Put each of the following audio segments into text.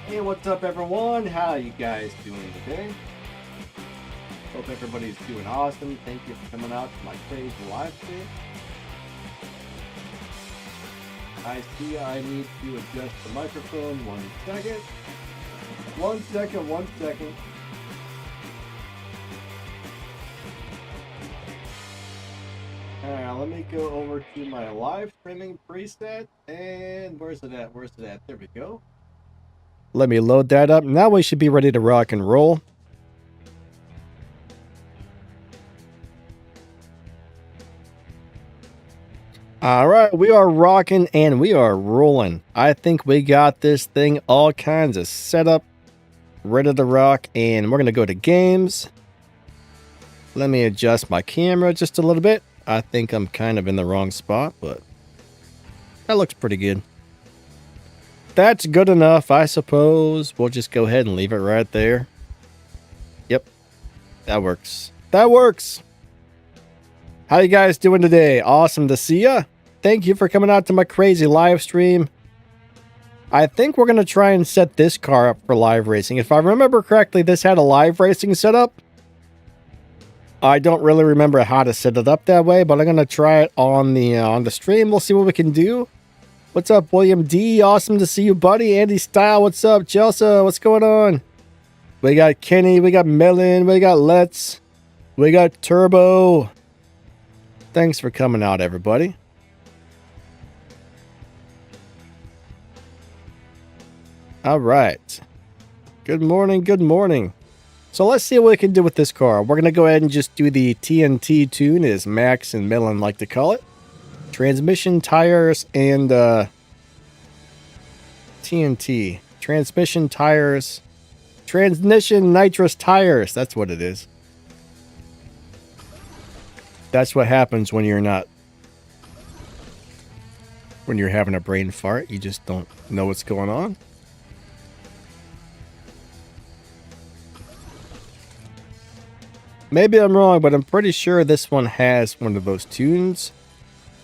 Hey, what's up everyone? How you guys doing today? Hope everybody's doing awesome. Thank you for coming out to my crazy live stream. I see I need to adjust the microphone. 1 second. 1 second, 1 second. Alright, let me go over to my live streaming preset. And where's it at? Where's it at? There we go. Let me load that up. Now we should be ready to rock and roll. All right, we are rocking and we are rolling. I think we got this thing all kinds of set up, ready to rock, and we're going to go to games. Let me adjust my camera just a little bit. I think I'm kind of in the wrong spot, but that looks pretty good. That's good enough, I suppose. We'll just go ahead and leave it right there. Yep, that works. That works. How you guys doing today? Awesome to see ya. Thank you for coming out to my crazy live stream. I think we're going to try and set this car up for live racing. If I remember correctly, this had a live racing setup. I don't really remember how to set it up that way, but I'm going to try it on the stream. We'll see what we can do. What's up, William D? Awesome to see you, buddy. Andy Style, what's up? Chelsea, what's going on? We got Kenny, we got Melon, we got Let's, we got Turbo. Thanks for coming out, everybody. All right. Good morning, good morning. So let's see what we can do with this car. We're going to go ahead and just do the TNT tune, as Max and Melon like to call it. Transmission, tires, and TNT. Transmission, tires, transmission, nitrous tires. That's what it is. That's what happens when you're not... when you're having a brain fart. You just don't know what's going on. Maybe I'm wrong, but I'm pretty sure this one has one of those tunes.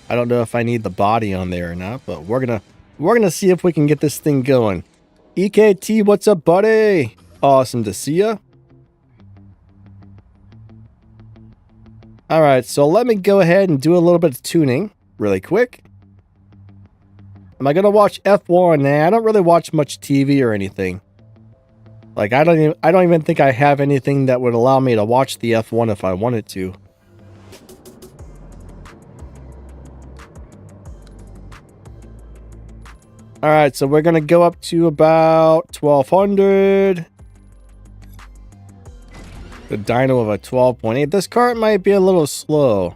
I don't know if I need the body on there or not, but we're gonna see if we can get this thing going. EKT, what's up, buddy? Awesome to see ya. All right, so let me go ahead and do a little bit of tuning really quick. Am I gonna watch F1? Nah, I don't really watch much TV or anything. Like I don't even think I have anything that would allow me to watch the F1 if I wanted to. All right, so we're going to go up to about 1200. The dyno of a 12.8. This cart might be a little slow.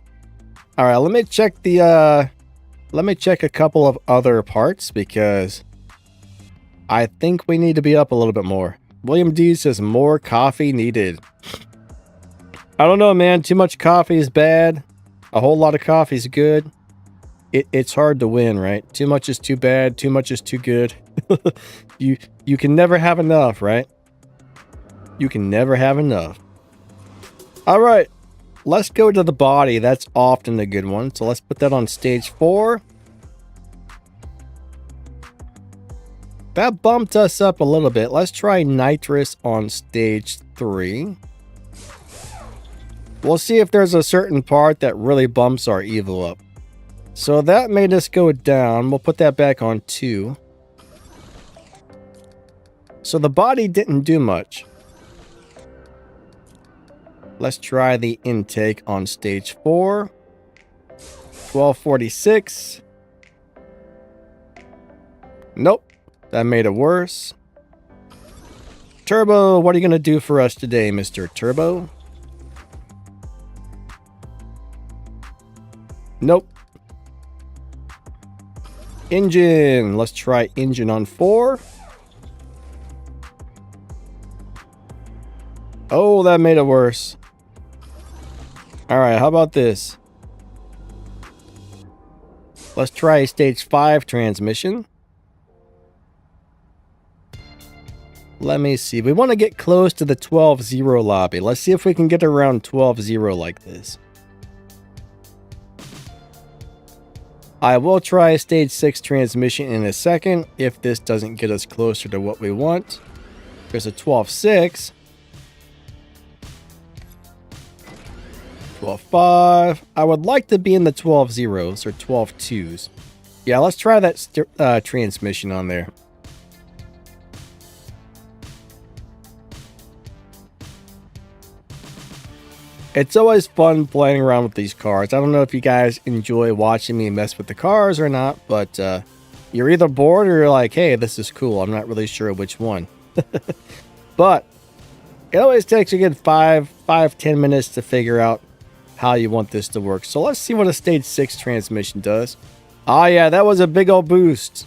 All right, let me check the let me check a couple of other parts because I think we need to be up a little bit more. William D says more coffee needed. I don't know, man. Too much coffee is bad. A whole lot of coffee is good. It's hard to win, right? Too much is too bad. Too much is too good. You can never have enough, right? You can never have enough. All right. Let's go to the body. That's often a good one. So let's put that on stage 4. That bumped us up a little bit. Let's try nitrous on stage 3. We'll see if there's a certain part that really bumps our evo up. So that made us go down. We'll put that back on 2. So the body didn't do much. Let's try the intake on stage 4. 1246. Nope. That made it worse. Turbo, what are you going to do for us today, Mr. Turbo? Nope. Engine. Let's try engine on 4. Oh, that made it worse. All right, how about this? Let's try stage 5 transmission. Let me see. We want to get close to the 12-0 lobby. Let's see if we can get around 12-0 like this. I will try a stage 6 transmission in a second if this doesn't get us closer to what we want. There's a 12.6. 12.5. I would like to be in the 12.0s or 12.2s. Yeah, let's try that transmission on there. It's always fun playing around with these cars. I don't know if you guys enjoy watching me mess with the cars or not, but you're either bored or you're like, hey, this is cool. I'm not really sure which one. But it always takes a good 5-10 minutes to figure out how you want this to work. So let's see what a stage 6 transmission does. Oh yeah, that was a big old boost.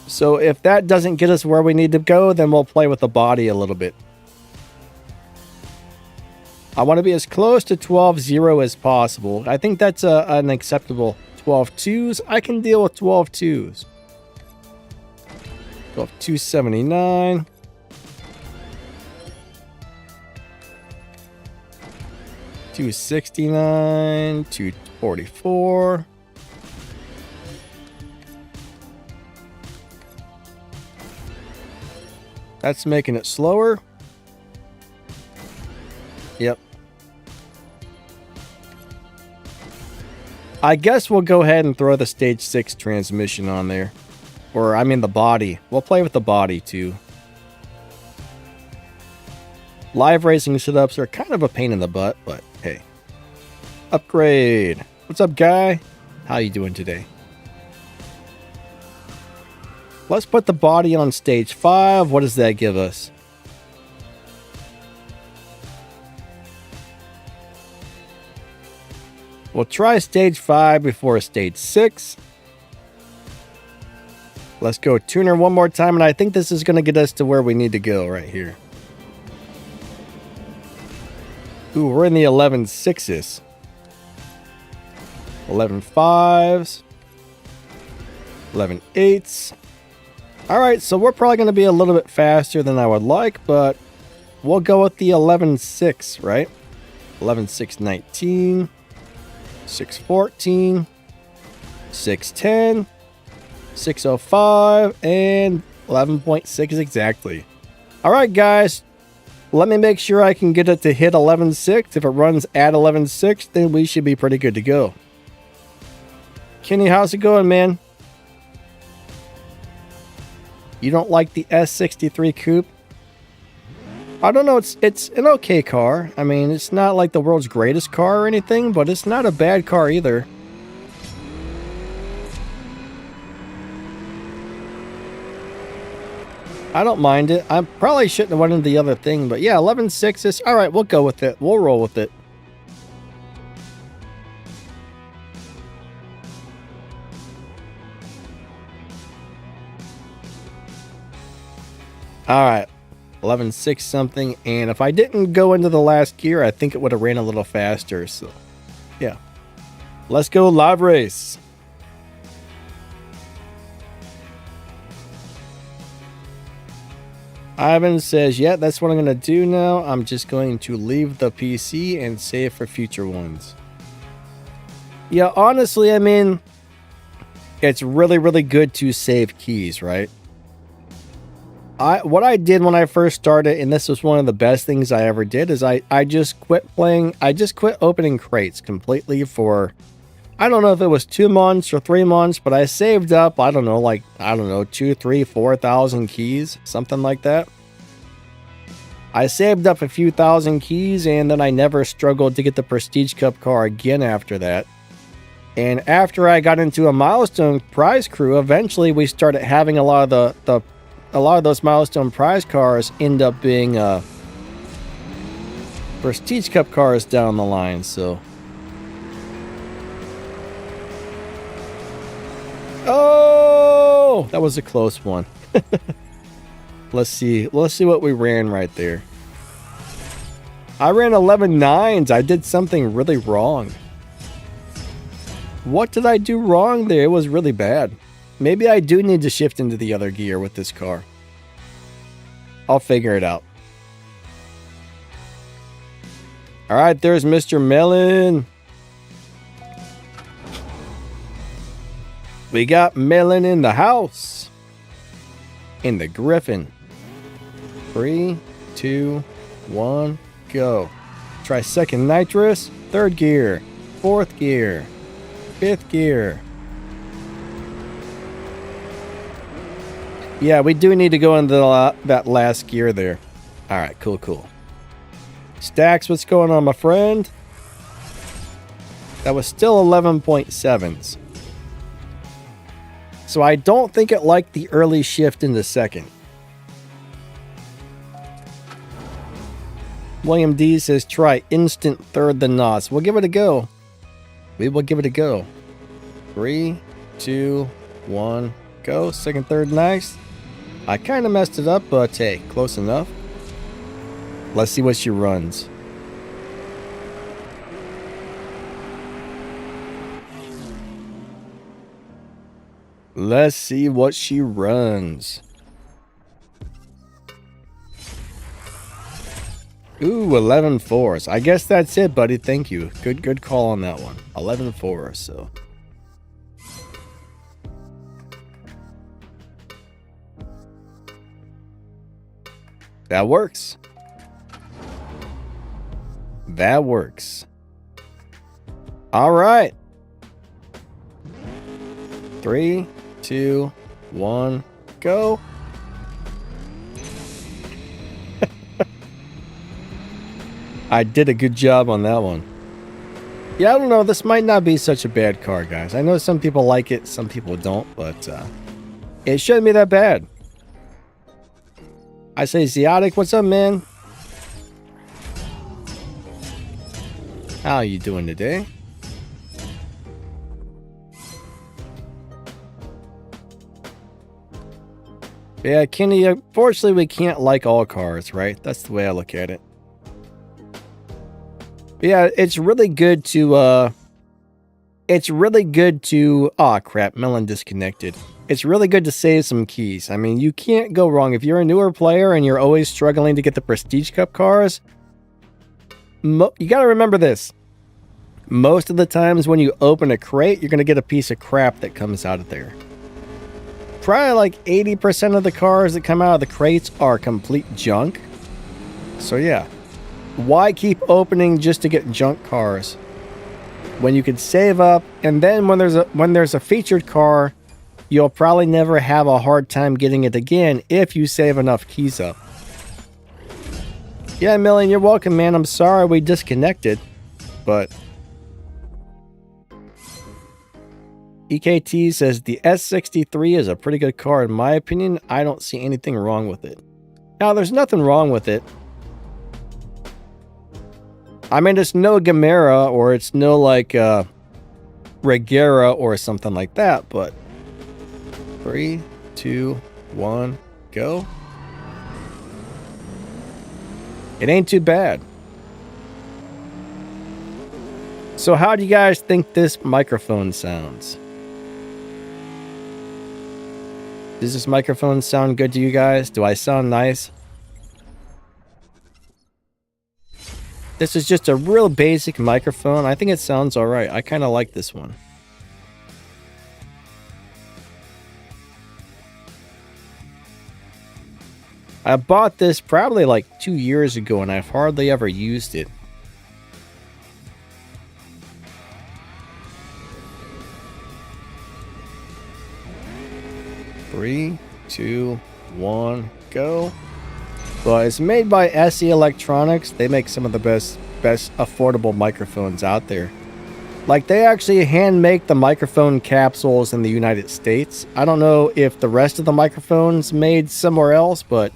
So if that doesn't get us where we need to go, then we'll play with the body a little bit. I want to be as close to 12.0 as possible. I think that's an acceptable 12.2s. I can deal with 12.2s. 12.279. $269, $244. That's making it slower. Yep. I guess we'll go ahead and throw the stage 6 transmission on there. Or, I mean the body. We'll play with the body too. Live racing setups are kind of a pain in the butt, but hey. Upgrade. What's up, guy? How you doing today? Let's put the body on stage 5. What does that give us? We'll try stage 5 before stage 6. Let's go tuner one more time, and I think this is going to get us to where we need to go right here. Ooh, we're in the 11.6s. 11.5s. 11.8s. Alright, so we're probably going to be a little bit faster than I would like, but we'll go with the 11.6, right? 11.619. 614, 610, 605, and 11.6 exactly. Alright guys, let me make sure I can get it to hit 11.6. If it runs at 11.6, then we should be pretty good to go. Kenny, how's it going, man? You don't like the S63 Coupe? I don't know, it's an okay car. I mean, it's not like the world's greatest car or anything, but it's not a bad car either. I don't mind it. I probably shouldn't have went into the other thing, but yeah, 11.6 is... Alright, we'll go with it. We'll roll with it. Alright. 11.6 something, and if I didn't go into the last gear, I think it would have ran a little faster, so yeah. Let's go live race. Ivan says, yeah, that's what I'm going to do now. I'm just going to leave the PC and save for future ones. Yeah, honestly, I mean, it's really, really good to save keys, right? What I did when I first started, and this was one of the best things I ever did, is I just quit playing. I just quit opening crates completely for, I don't know if it was 2 months or 3 months, but I saved up, I don't know, 2, 3, 4,000 keys, something like that. I saved up a few thousand keys, and then I never struggled to get the Prestige Cup car again after that. And after I got into a milestone prize crew, eventually we started having a lot of those milestone prize cars end up being Prestige Cup cars down the line, so. Oh, that was a close one. Let's see what we ran right there. I ran 11.9s. I did something really wrong. What did I do wrong there? It was really bad. Maybe I do need to shift into the other gear with this car. I'll figure it out. Alright, there's Mr. Melon. We got Melon in the house. In the Griffin. 3, 2, 1, go. Try second nitrous, third gear, fourth gear, fifth gear. Yeah, we do need to go into that last gear there. All right, cool. Stacks, what's going on, my friend? That was still 11.7s. So I don't think it liked the early shift into second. William D says, try instant third the NOS. We'll give it a go. We will give it a go. 3, 2, 1, go. Second, third, nice. I kind of messed it up, but hey, close enough. Let's see what she runs. Let's see what she runs. Ooh, 11 fours. I guess that's it, buddy. Thank you. Good call on that one. 11 fours, so. That works. That works. All right. 3, 2, 1, go. I did a good job on that one. Yeah, I don't know. This might not be such a bad car, guys. I know some people like it, some people don't, but it shouldn't be that bad. I say, Ziotic, what's up, man? How are you doing today? Yeah, Kenny, unfortunately, we can't like all cars, right? That's the way I look at it. Yeah, it's really good to, oh crap, Melon disconnected. It's really good to save some keys. I mean, you can't go wrong. If you're a newer player and you're always struggling to get the Prestige Cup cars, you got to remember this. Most of the times when you open a crate, you're going to get a piece of crap that comes out of there. Probably like 80% of the cars that come out of the crates are complete junk. So yeah. Why keep opening just to get junk cars when you could save up, and then when there's a featured car, you'll probably never have a hard time getting it again if you save enough keys up. Yeah, Million, you're welcome, man. I'm sorry we disconnected, but EKT says the S63 is a pretty good car in my opinion. I don't see anything wrong with it. Now, there's nothing wrong with it. I mean, it's no Gamera or it's no like Regera or something like that, but 3, 2, 1, go. It ain't too bad. So how do you guys think this microphone sounds? Does this microphone sound good to you guys? Do I sound nice? This is just a real basic microphone. I think it sounds alright. I kind of like this one. I bought this probably like 2 years ago and I've hardly ever used it. Three, 2, 1, go. Well, it's made by SE Electronics. They make some of the best affordable microphones out there. Like, they actually hand make the microphone capsules in the United States. I don't know if the rest of the microphones made somewhere else, but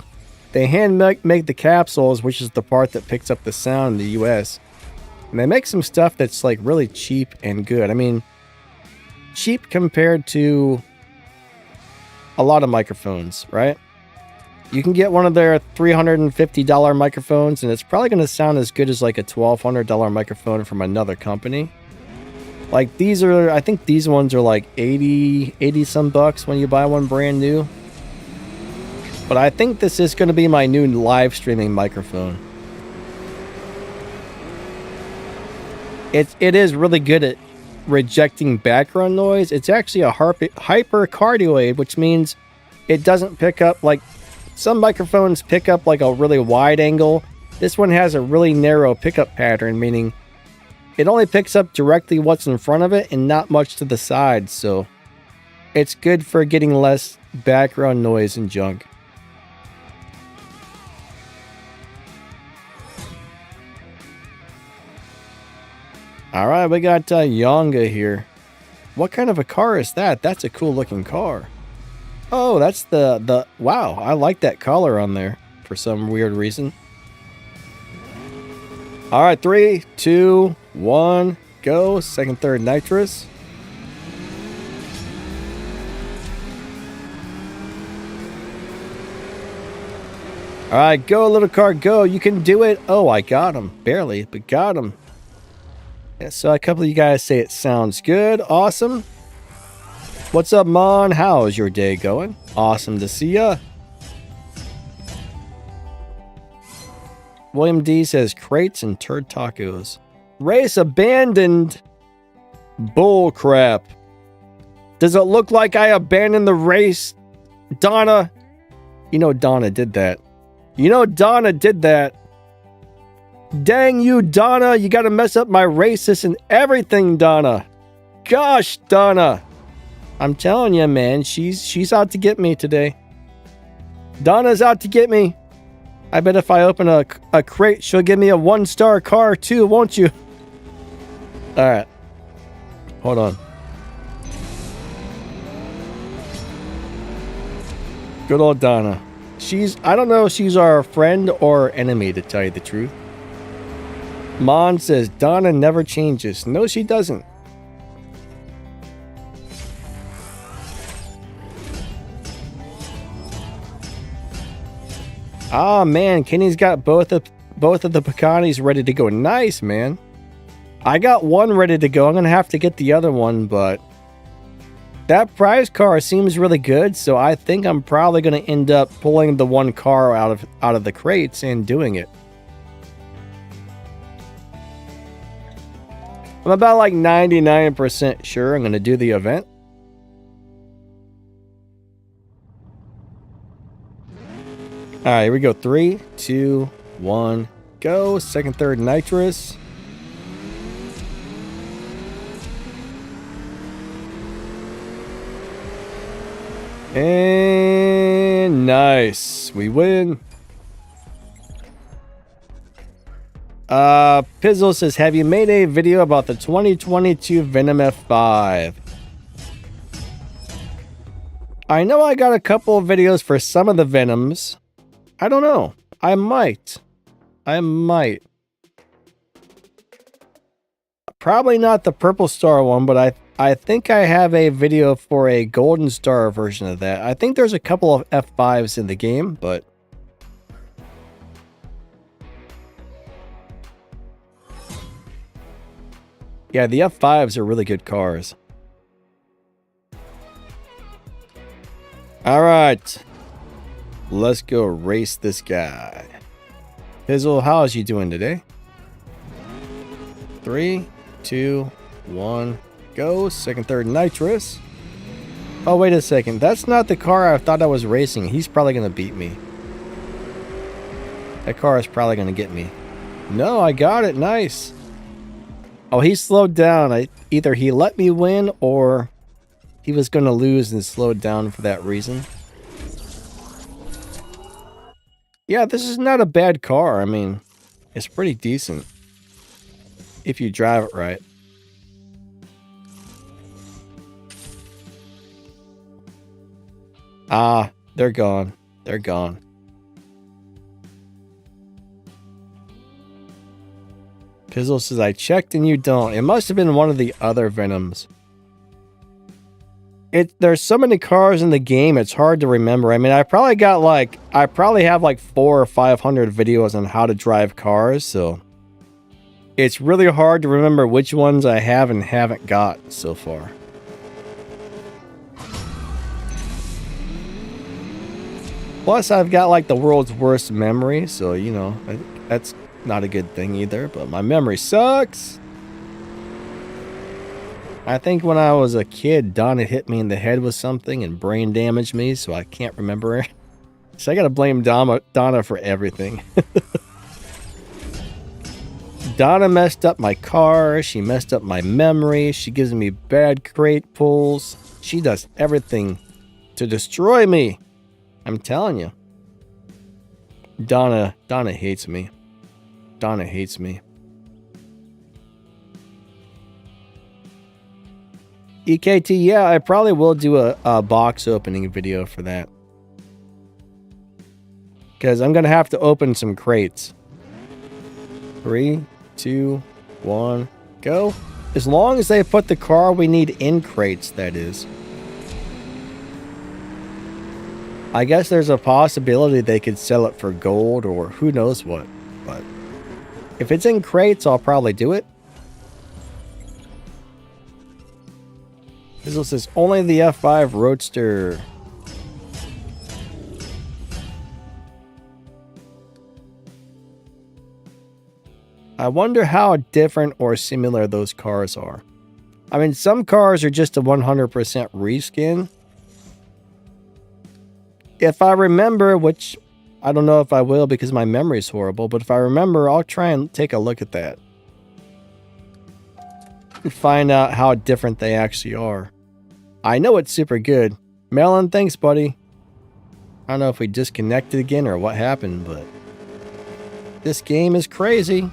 they hand make the capsules, which is the part that picks up the sound in the US. And they make some stuff that's like really cheap and good. I mean, cheap compared to a lot of microphones, right? You can get one of their $350 microphones and it's probably going to sound as good as like a $1,200 microphone from another company. Like these are, I think these ones are like 80 some bucks when you buy one brand new. But I think this is going to be my new live streaming microphone. It is really good rejecting background noise. It's actually a hypercardioid, which means it doesn't pick up like some microphones pick up like a really wide angle. This one has a really narrow pickup pattern, meaning it only picks up directly what's in front of it and not much to the side. So it's good for getting less background noise and junk. All right, we got Yonga here. What kind of a car is that? That's a cool looking car. Oh, that's the wow, I like that collar on there for some weird reason. All right, 3, 2, 1, go. Second, third, nitrous. All right, go, little car, go. You can do it. Oh, I got him. Barely, but got him. Yeah, so a couple of you guys say it sounds good. Awesome. What's up, Mon? How's your day going? Awesome to see ya. William D says crates and turd tacos. Race abandoned. Bull crap. Does it look like I abandoned the race? Donna. You know Donna did that. You know Donna did that. Dang you, Donna. You gotta mess up my races and everything, Donna. Gosh, Donna. I'm telling you, man, she's out to get me today. Donna's out to get me. I bet if I open a crate, she'll give me a 1-star car too, won't you? Alright. Hold on. Good old Donna. I don't know if she's our friend or enemy, to tell you the truth. Mon says, Donna never changes. No, she doesn't. Ah, man, Kenny's got both of the Picanis ready to go. Nice, man. I got one ready to go. I'm going to have to get the other one, but that prize car seems really good, so I think I'm probably going to end up pulling the one car out of the crates and doing it. I'm about like 99% sure I'm going to do the event. All right, here we go. 3, 2, 1, go. Second, third, nitrous. And nice. We win. Pizzle says, have you made a video about the 2022 Venom F5? I know I got a couple of videos for some of the Venoms. I don't know. I might. Probably not the Purple Star one, but I think I have a video for a Golden Star version of that. I think there's a couple of F5s in the game, but... yeah, the F5s are really good cars. Alright. Let's go race this guy. Pizzle, how is you doing today? 3, 2, 1, go. Second, third, nitrous. Oh, wait a second. That's not the car I thought I was racing. He's probably going to beat me. That car is probably going to get me. No, I got it. Nice. Oh, he slowed down. Either he let me win or he was going to lose and slowed down for that reason. Yeah, this is not a bad car. I mean, it's pretty decent if you drive it right. Ah, they're gone. They're gone. Pizzle says, I checked and you don't. It must have been one of the other Venoms. There's so many cars in the game, it's hard to remember. I mean, I probably have like 400 or 500 videos on how to drive cars, so it's really hard to remember which ones I have and haven't got so far. Plus, I've got like the world's worst memory, so you know, that's not a good thing either, but my memory sucks. I think when I was a kid, Donna hit me in the head with something and brain damaged me, so I can't remember it. So I gotta blame Donna for everything. Donna messed up my car, she messed up my memory, she gives me bad crate pulls. She does everything to destroy me. I'm telling you. Donna hates me. Donna hates me. EKT, yeah, I probably will do a box opening video for that. Because I'm going to have to open some crates. 3, 2, 1, go. As long as they put the car we need in crates, that is. I guess there's a possibility they could sell it for gold or who knows what. But if it's in crates, I'll probably do it. This says only the F5 Roadster. I wonder how different or similar those cars are. I mean, some cars are just a 100% reskin. If I remember, which I don't know if I will because my memory is horrible, but if I remember, I'll try and take a look at that. And find out how different they actually are. I know it's super good. Melon, thanks, buddy. I don't know if we disconnected again or what happened, but this game is crazy.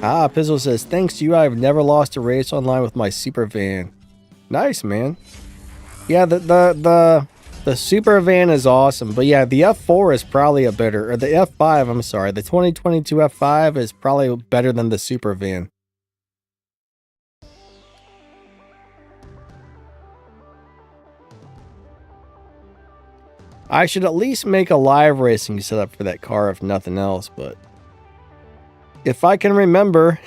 Ah, Pizzle says, thanks to you, I've never lost a race online with my super van. Nice, man. Yeah, the super van is awesome. But yeah, the F4 is probably a better, or the F5, I'm sorry. The 2022 F5 is probably better than the super van. I should at least make a live racing setup for that car if nothing else, but if I can remember,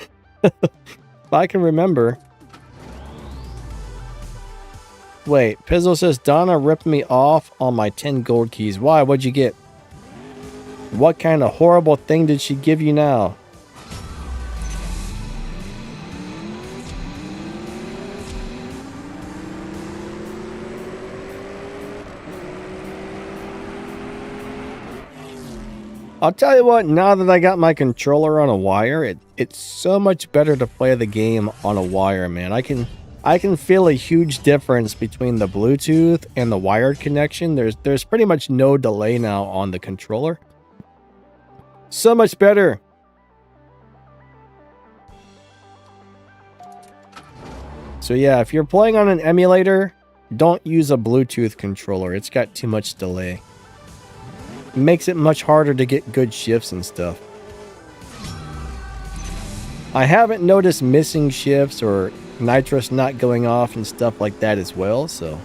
Wait, Pizzle says, Donna ripped me off on my 10 gold keys. Why? What'd you get? What kind of horrible thing did she give you now? I'll tell you what, now that I got my controller on a wire, it's so much better to play the game on a wire, man. I can feel a huge difference between the Bluetooth and the wired connection. There's pretty much no delay now on the controller. So much better. So yeah, if you're playing on an emulator, don't use a Bluetooth controller. It's got too much delay. It makes it much harder to get good shifts and stuff. I haven't noticed missing shifts or nitrous not going off and stuff like that as well, so.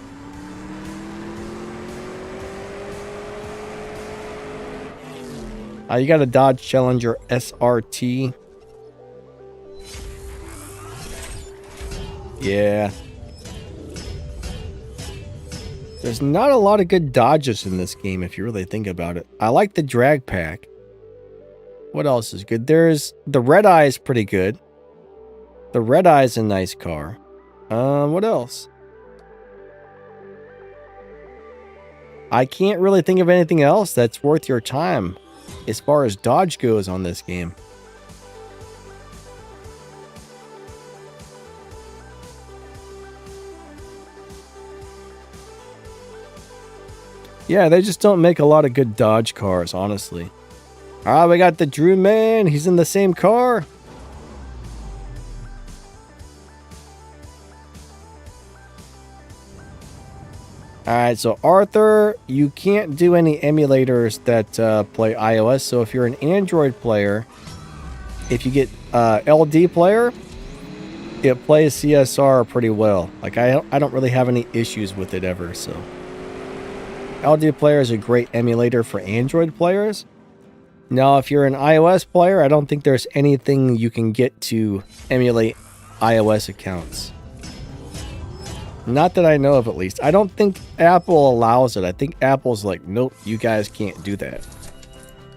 You got a Dodge Challenger SRT. Yeah. There's not a lot of good dodges in this game if you really think about it. I like the drag pack. What else is good? There's the Red Eye is pretty good. The Red Eye is a nice car. What else? I can't really think of anything else that's worth your time as far as dodge goes on this game. Yeah, they just don't make a lot of good dodge cars, honestly. Ah, we got the Drew Man. He's in the same car. Alright, so Arthur, you can't do any emulators that play iOS. So if you're an Android player, if you get LD player, it plays CSR pretty well. Like I don't really have any issues with it ever, so. LD player is a great emulator for Android players. Now, if you're an iOS player, I don't think there's anything you can get to emulate iOS accounts. Not that I know of, at least. I don't think Apple allows it. I think Apple's like, nope, you guys can't do that.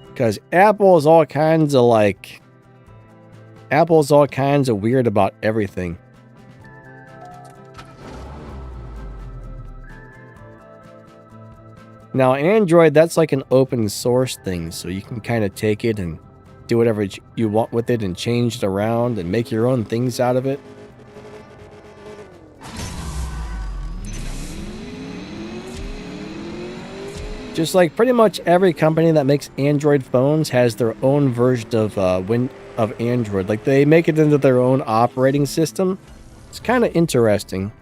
Because Apple is all kinds of like... Apple's all kinds of weird about everything. Now, Android, that's like an open source thing, so you can kind of take it and do whatever you want with it and change it around and make your own things out of it. Just like pretty much every company that makes Android phones has their own version of Android. Like, they make it into their own operating system. It's kind of interesting.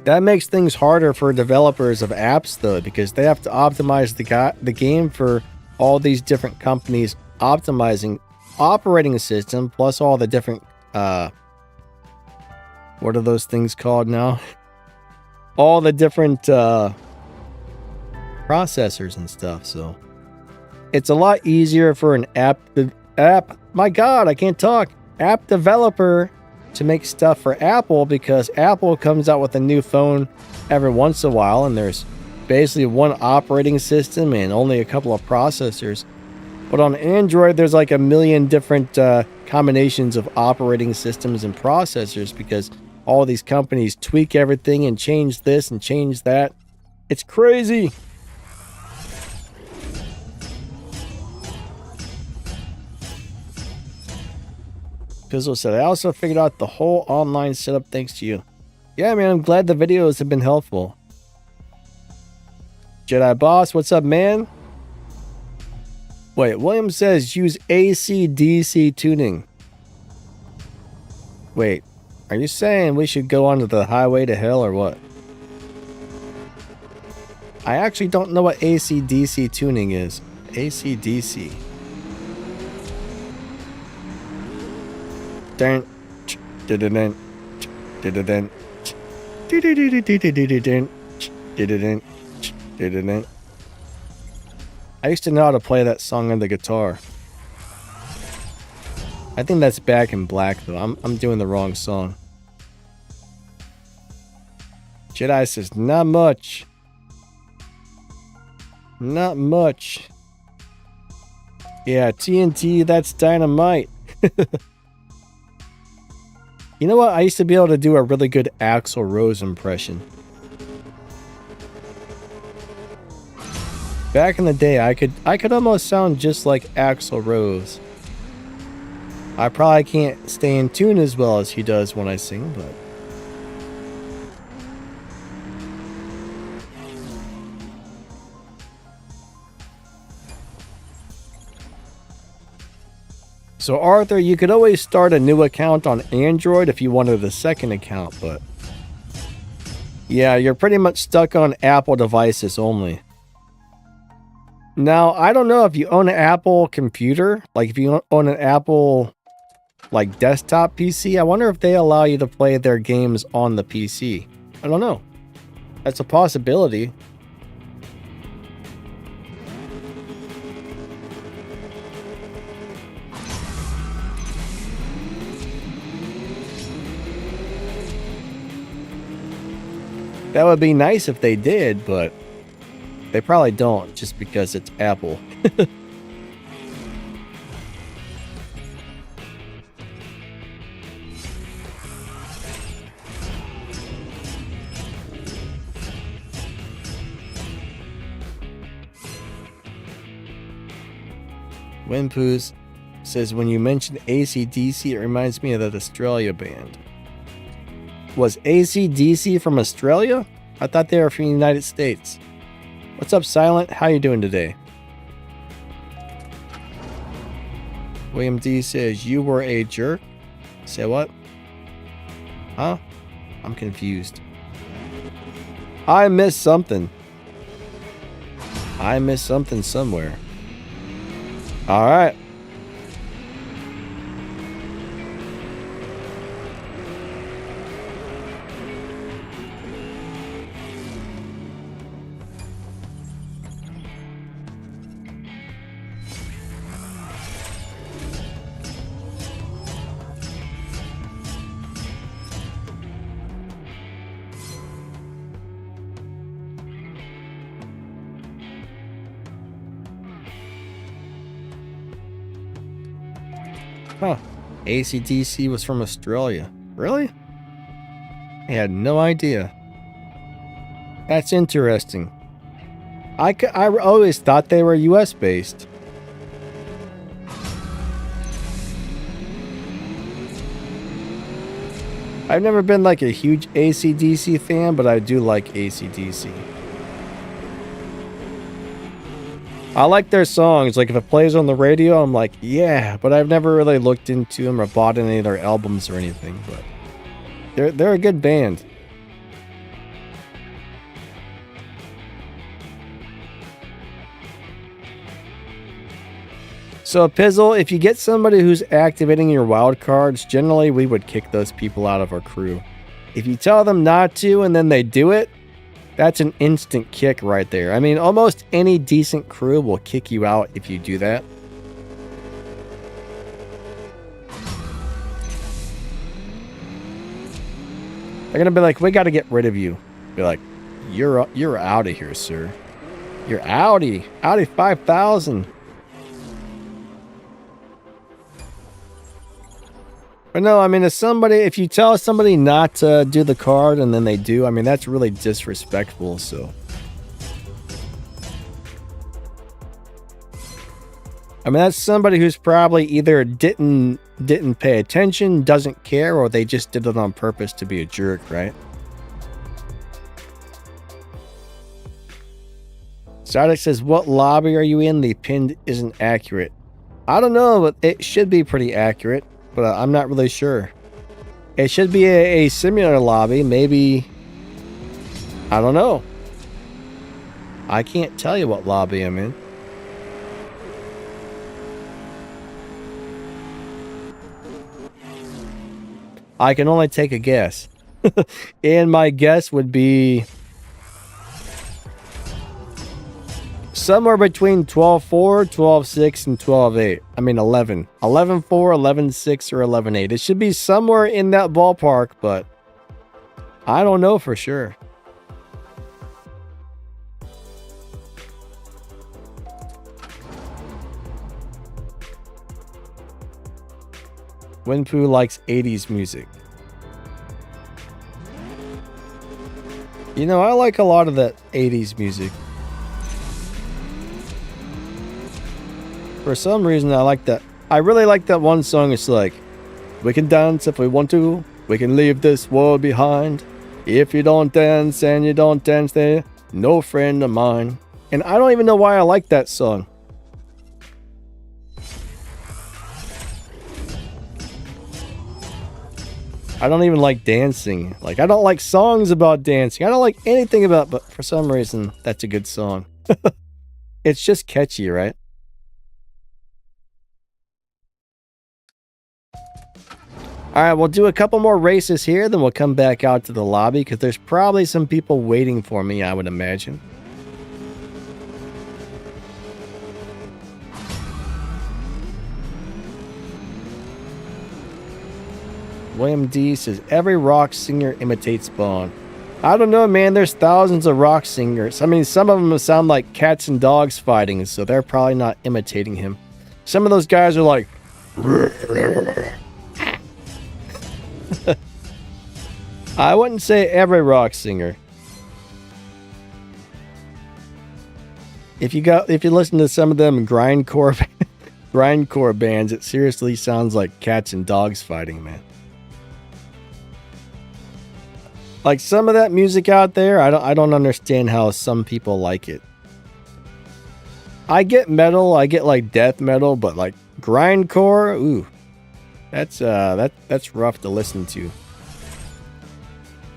That makes things harder for developers of apps, though, because they have to optimize the game for all these different companies optimizing operating system, plus all the different, what are those things called now? All the different processors and stuff, so it's a lot easier for an app developer to make stuff for Apple, because Apple comes out with a new phone every once in a while, and there's basically one operating system and only a couple of processors. But on Android, there's like a million different combinations of operating systems and processors, because all these companies tweak everything and change this and change that. It's crazy. Pizzle said, I also figured out the whole online setup thanks to you. Yeah, man, I'm glad the videos have been helpful. Jedi Boss, what's up, man? Wait, William says use AC/DC tuning. Wait, are you saying we should go onto the highway to hell or what? I actually don't know what AC/DC tuning is. AC/DC. I used to know how to play that song on the guitar. I think that's Back in Black, though. I'm doing the wrong song. Jedi says, not much. Not much. Yeah, TNT, that's dynamite. You know what? I used to be able to do a really good Axl Rose impression. Back in the day, I could almost sound just like Axl Rose. I probably can't stay in tune as well as he does when I sing, but... So Arthur, you could always start a new account on Android if you wanted a second account, but... yeah, you're pretty much stuck on Apple devices only. Now, I don't know if you own an Apple computer, like if you own an Apple, like, desktop PC, I wonder if they allow you to play their games on the PC. I don't know. That's a possibility. That would be nice if they did, but they probably don't, just because it's Apple. Winpoos says, when you mentioned AC/DC, it reminds me of that Australia band. Was AC/DC from Australia? I thought they were from the United States. What's up, Silent? How you doing today? William D says, you were a jerk? Say what? Huh? I'm confused. I missed something. I missed something somewhere. Alright. Huh. AC/DC was from Australia. Really? I had no idea. That's interesting. I always thought they were US based. I've never been like a huge AC/DC fan, but I do like AC/DC. I like their songs. Like if it plays on the radio, I'm like, yeah, but I've never really looked into them or bought any of their albums or anything, but they're a good band. So Pizzle, if you get somebody who's activating your wild cards, generally we would kick those people out of our crew. If you tell them not to and then they do it, that's an instant kick right there. I mean, almost any decent crew will kick you out if you do that. They're gonna be like, we gotta get rid of you. Be like, you're out of here, sir. You're outie. Outie 5,000. But no, I mean, if you tell somebody not to do the card and then they do, I mean, that's really disrespectful, so. I mean, that's somebody who's probably either didn't pay attention, doesn't care, or they just did it on purpose to be a jerk, right? Sardik says, what lobby are you in? The pinned isn't accurate. I don't know, but it should be pretty accurate. But I'm not really sure. It should be a similar lobby, maybe. I don't know. I can't tell you what lobby I'm in. I can only take a guess. And my guess would be somewhere between 12.4, 12.6, and 12.8. I mean 11. 11.4, 11.6, or 11.8. It should be somewhere in that ballpark, but I don't know for sure. Winpoo likes 80s music. You know, I like a lot of that 80s music. For some reason, I like that. I really like that one song. It's like, we can dance if we want to. We can leave this world behind. If you don't dance and you don't dance there, no friend of mine. And I don't even know why I like that song. I don't even like dancing. Like, I don't like songs about dancing. I don't like anything about, but for some reason, that's a good song. It's just catchy, right? All right, we'll do a couple more races here, then we'll come back out to the lobby because there's probably some people waiting for me, I would imagine. William D says, every rock singer imitates Bond. I don't know, man. There's thousands of rock singers. I mean, some of them sound like cats and dogs fighting, so they're probably not imitating him. Some of those guys are like... I wouldn't say every rock singer. If you listen to some of them grindcore bands, it seriously sounds like cats and dogs fighting, man. Like some of that music out there, I don't understand how some people like it. I get metal, I get like death metal, but like grindcore, ooh. That's rough to listen to.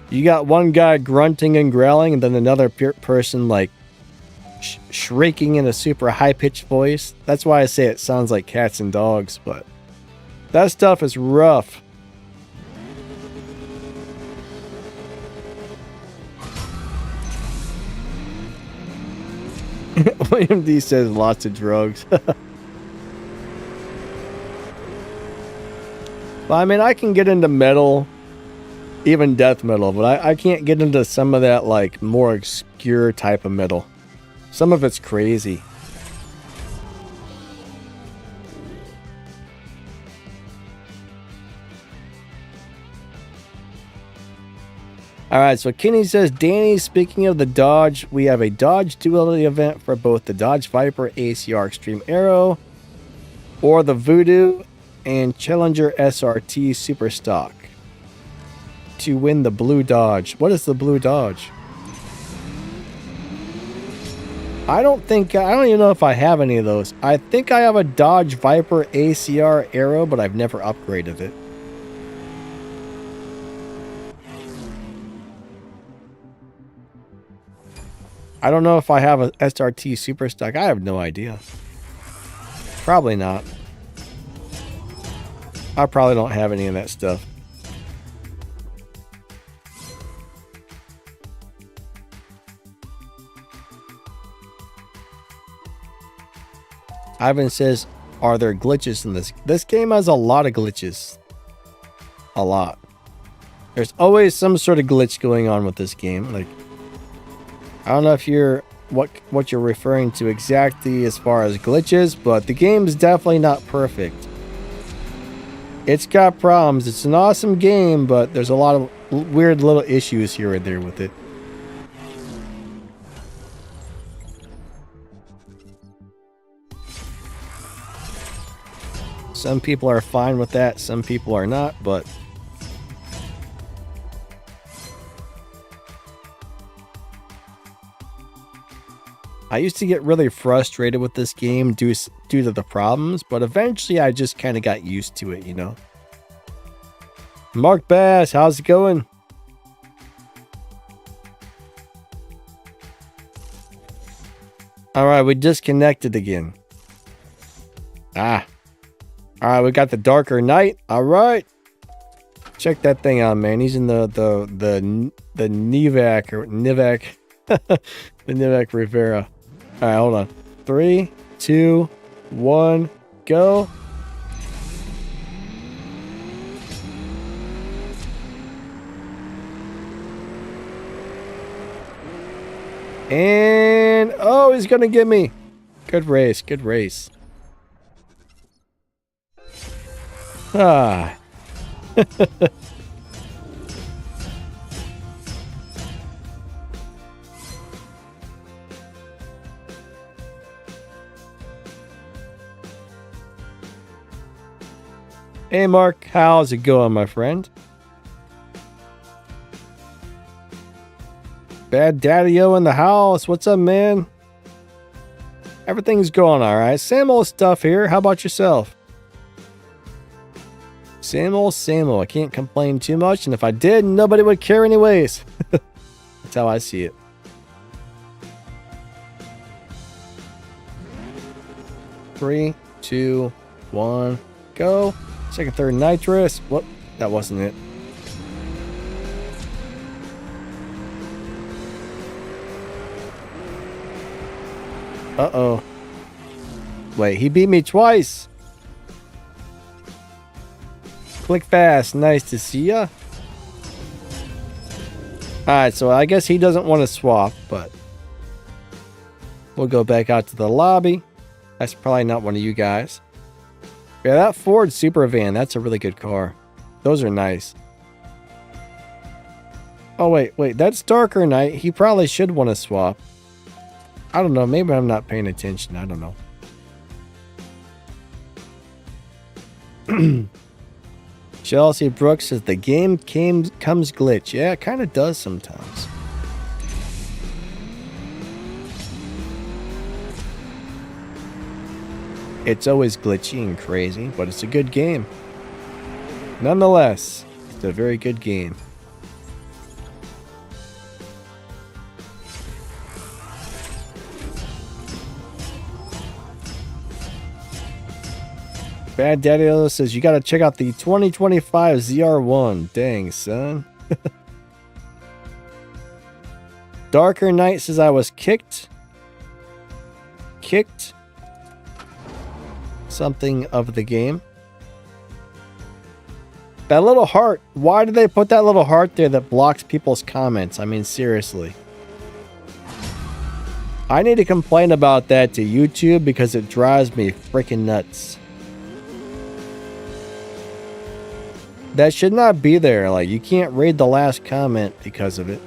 You got one guy grunting and growling, and then another person like shrieking in a super high-pitched voice. That's why I say it sounds like cats and dogs, but that stuff is rough. William D says lots of drugs. Well, I mean, I can get into metal, even death metal, but I can't get into some of that like more obscure type of metal. Some of it's crazy. All right, so Kenny says, Danny, speaking of the Dodge, we have a Dodge duality event for both the Dodge Viper ACR Extreme Aero or the Voodoo and Challenger SRT Super Stock to win the blue Dodge. What is the blue Dodge? I don't even know if I have any of those. I think I have a Dodge Viper ACR Aero, but I've never upgraded it. I don't know if I have a SRT Super Stock. I have no idea. Probably not. I probably don't have any of that stuff. Ivan says, are there glitches in this? This game has a lot of glitches. A lot. There's always some sort of glitch going on with this game. Like, I don't know if you're what you're referring to exactly as far as glitches, but the game's definitely not perfect. It's got problems. It's an awesome game, but there's a lot of weird little issues here and there with it. Some people are fine with that, some people are not, but I used to get really frustrated with this game due to the problems, but eventually I just kind of got used to it, you know. Mark Bass, how's it going? All right, we disconnected again. All right, we got the Darker Knight. All right. Check that thing out, man. He's in the Nivak or Nivak. The Nivak Rivera. All right, hold on. 3, 2, 1, go. And oh, he's gonna get me. Good race, good race. Ah. Hey Mark, how's it going, my friend? Bad Daddy-O in the house. What's up, man? Everything's going all right. Same old stuff here. How about yourself? Same old, same old. I can't complain too much, and if I did, nobody would care anyways. That's how I see it. Three, 2, 1, go. Second, third, nitrous. Whoop, that wasn't it. Uh-oh. Wait, he beat me twice. Click fast. Nice to see ya. Alright, so I guess he doesn't want to swap, but we'll go back out to the lobby. That's probably not one of you guys. Yeah, that Ford Super Van, that's a really good car. Those are nice. Oh, wait, that's Darker Knight. He probably should want to swap. I don't know. Maybe I'm not paying attention. I don't know. Chelsea Brooks says the game comes glitch. Yeah, it kind of does sometimes. It's always glitchy and crazy, but it's a good game. Nonetheless, it's a very good game. Bad Daddy says you gotta check out the 2025 ZR1. Dang, son. Darker Knight says I was kicked something of the game. That little heart. Why did they put that little heart there that blocks people's comments? I mean, seriously. I need to complain about that to YouTube because it drives me freaking nuts. That should not be there. Like, you can't read the last comment because of it.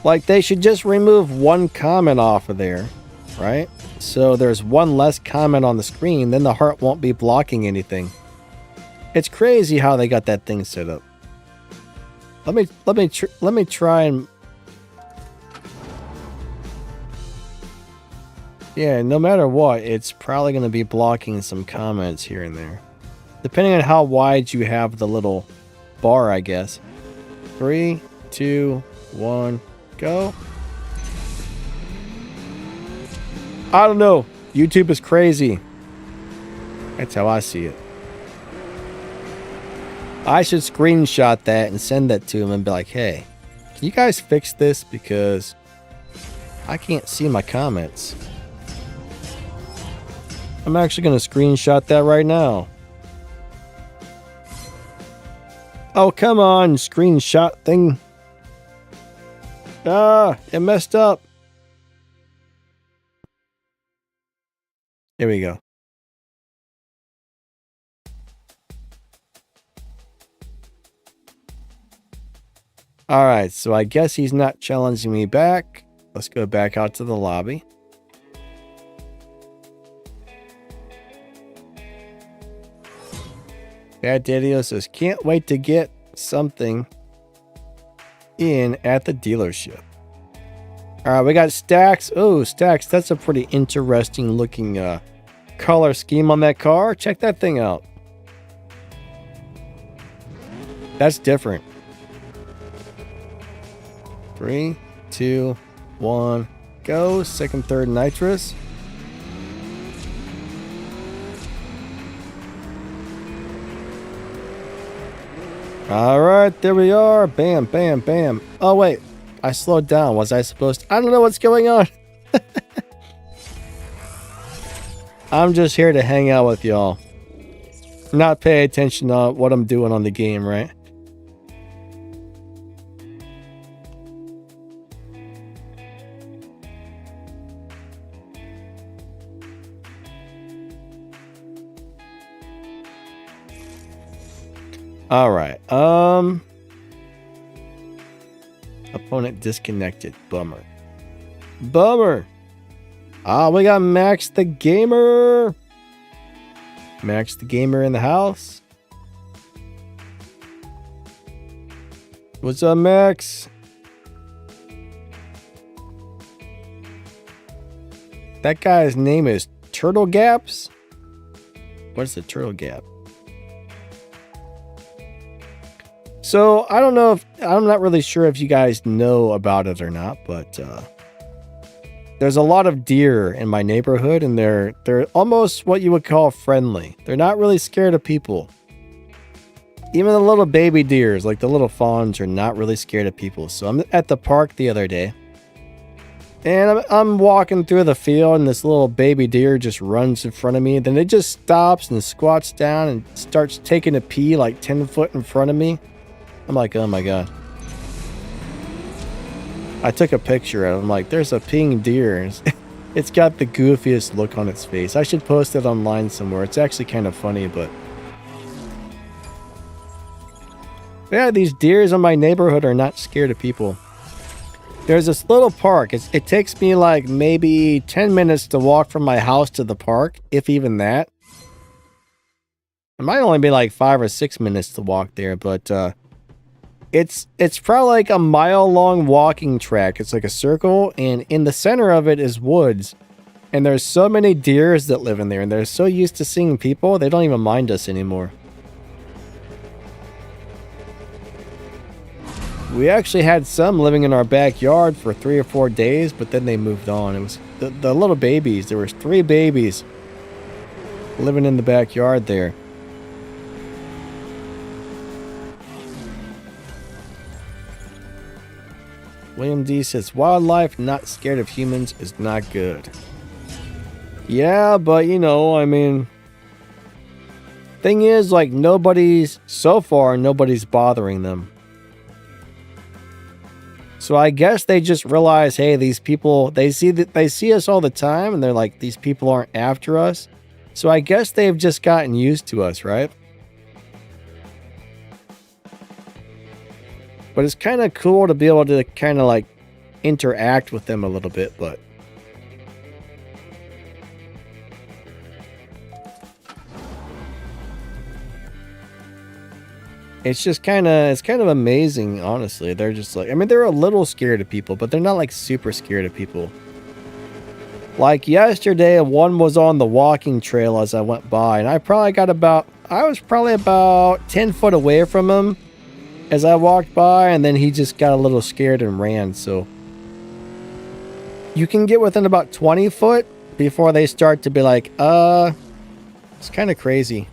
Like, they should just remove one comment off of there, right? So there's one less comment on the screen, then the heart won't be blocking anything. It's crazy how they got that thing set up. Let me try and... Yeah, no matter what, it's probably going to be blocking some comments here and there. Depending on how wide you have the little bar, I guess. 3, 2, 1, go. I don't know. YouTube is crazy. That's how I see it. I should screenshot that and send that to him and be like, hey, can you guys fix this? Because I can't see my comments. I'm actually going to screenshot that right now. Oh, come on, screenshot thing. Ah, it messed up. Here we go. All right, so I guess he's not challenging me back. Let's go back out to the lobby. Bad Daddy-O says, can't wait to get something in at the dealership. All right, we got Stacks. Oh, Stacks, that's a pretty interesting looking color scheme on that car. Check that thing out. That's different. 3, 2, 1, go. Second, third nitrous. All right, there we are. Bam, bam, bam. Oh, wait. I slowed down. Was I supposed to? I don't know what's going on. I'm just here to hang out with y'all. Not pay attention to what I'm doing on the game, right? All right. Opponent disconnected. Bummer. Bummer. Ah, we got Max the Gamer. Max the Gamer in the house. What's up, Max? That guy's name is Turtle Gaps? What's the Turtle Gap? So, I don't know if... I'm not really sure if you guys know about it or not, but... there's a lot of deer in my neighborhood, and they're almost what you would call friendly. They're not really scared of people. Even the little baby deers, like the little fawns, are not really scared of people. So I'm at the park the other day, and I'm walking through the field, and this little baby deer just runs in front of me. Then it just stops and squats down and starts taking a pee like 10 foot in front of me. I'm like, oh my God. I took a picture of it. I'm like, there's a peeing deer. It's got the goofiest look on its face. I should post it online somewhere. It's actually kind of funny, but... yeah, these deers in my neighborhood are not scared of people. There's this little park. It takes me like maybe 10 minutes to walk from my house to the park, if even that. It might only be like 5 or 6 minutes to walk there, but... It's probably like a mile-long walking track. It's like a circle, and in the center of it is woods. And there's so many deers that live in there, and they're so used to seeing people, they don't even mind us anymore. We actually had some living in our backyard for 3 or 4 days, but then they moved on. It was the little babies. There was 3 babies living in the backyard there. William D says, wildlife not scared of humans is not good. Yeah, but you know, I mean, thing is, like, so far, nobody's bothering them. So I guess they just realize, hey, these people, they see us all the time, and they're like, these people aren't after us. So I guess they've just gotten used to us, right? But it's kind of cool to be able to kind of like interact with them a little bit, but it's kind of amazing, honestly. They're just like, I mean, they're a little scared of people, but they're not like super scared of people. Like yesterday, one was on the walking trail as I went by, and I was probably about 10 foot away from him as I walked by, and then he just got a little scared and ran. So you can get within about 20 foot before they start to be like, it's kind of crazy.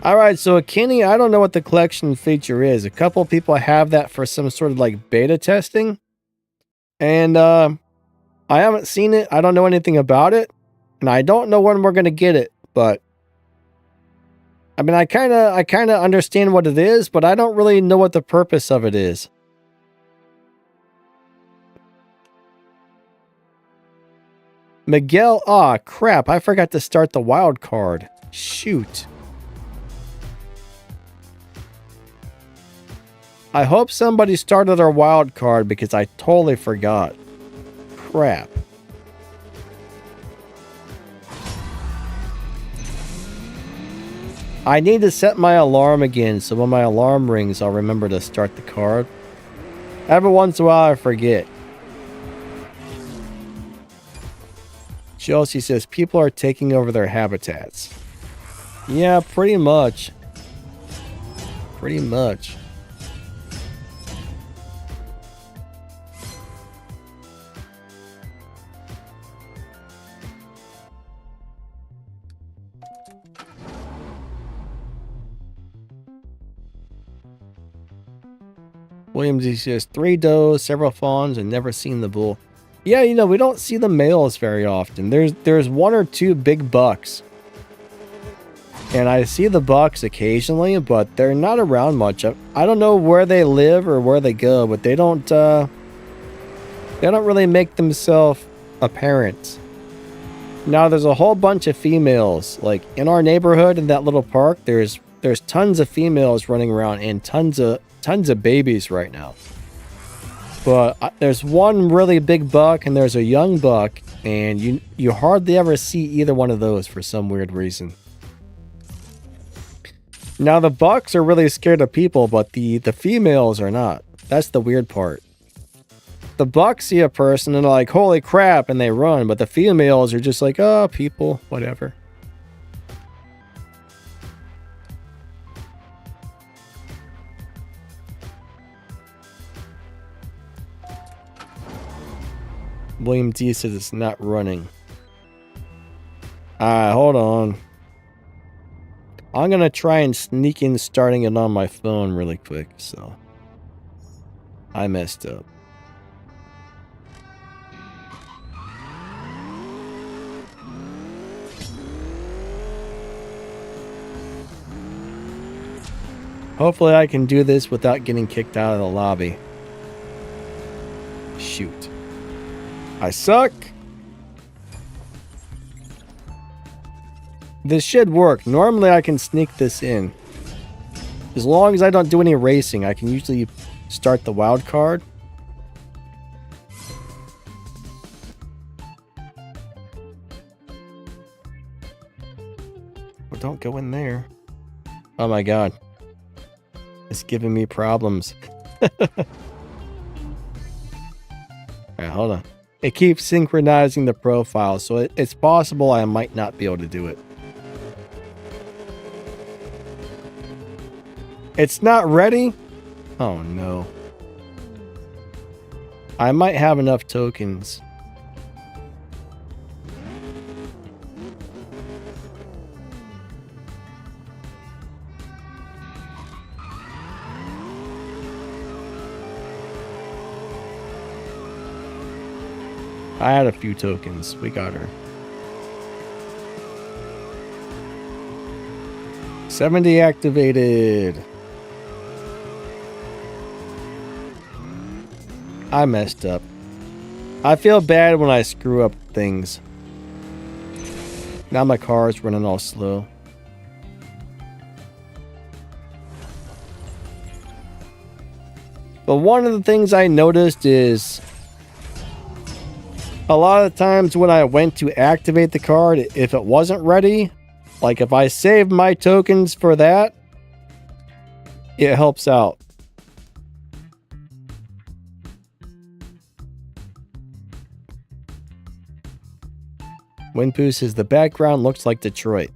All right, so Kenny, I don't know what the collection feature is. A couple people have that for some sort of like beta testing. And I haven't seen it. I don't know anything about it. And I don't know when we're going to get it, but I mean, I kind of understand what it is, but I don't really know what the purpose of it is. Miguel, crap, I forgot to start the wild card. Shoot. I hope somebody started our wild card because I totally forgot. Crap. I need to set my alarm again, so when my alarm rings, I'll remember to start the card. Every once in a while, I forget. Chelsea says, people are taking over their habitats. Yeah, pretty much. Pretty much. Williams, he says, 3 does, several fawns, and never seen the bull. Yeah, you know, we don't see the males very often. There's 1 or 2 big bucks. And I see the bucks occasionally, but they're not around much. I don't know where they live or where they go, but they don't really make themselves apparent. Now, there's a whole bunch of females. Like, in our neighborhood, in that little park, there's tons of females running around and tons of babies right now. But there's one really big buck and there's a young buck, and you hardly ever see either one of those for some weird reason. Now the bucks are really scared of people, but the females are not. That's the weird part. The bucks see a person and they're like, holy crap, and they run, but the females are just like, oh, people, whatever. William D says it's not running. Hold on. I'm going to try and sneak in starting it on my phone really quick, so. I messed up. Hopefully I can do this without getting kicked out of the lobby. Shoot. I suck. This should work. Normally I can sneak this in. As long as I don't do any racing, I can usually start the wild card. Well, don't go in there. Oh my god. It's giving me problems. Alright, hold on. It keeps synchronizing the profile, so it's possible I might not be able to do it. It's not ready? Oh no. I might have enough tokens. I had a few tokens. We got her. 70 activated. I messed up. I feel bad when I screw up things. Now my car is running all slow. But one of the things I noticed is a lot of the times when I went to activate the card, if it wasn't ready, like if I saved my tokens for that, it helps out. Winpoo says the background looks like Detroit.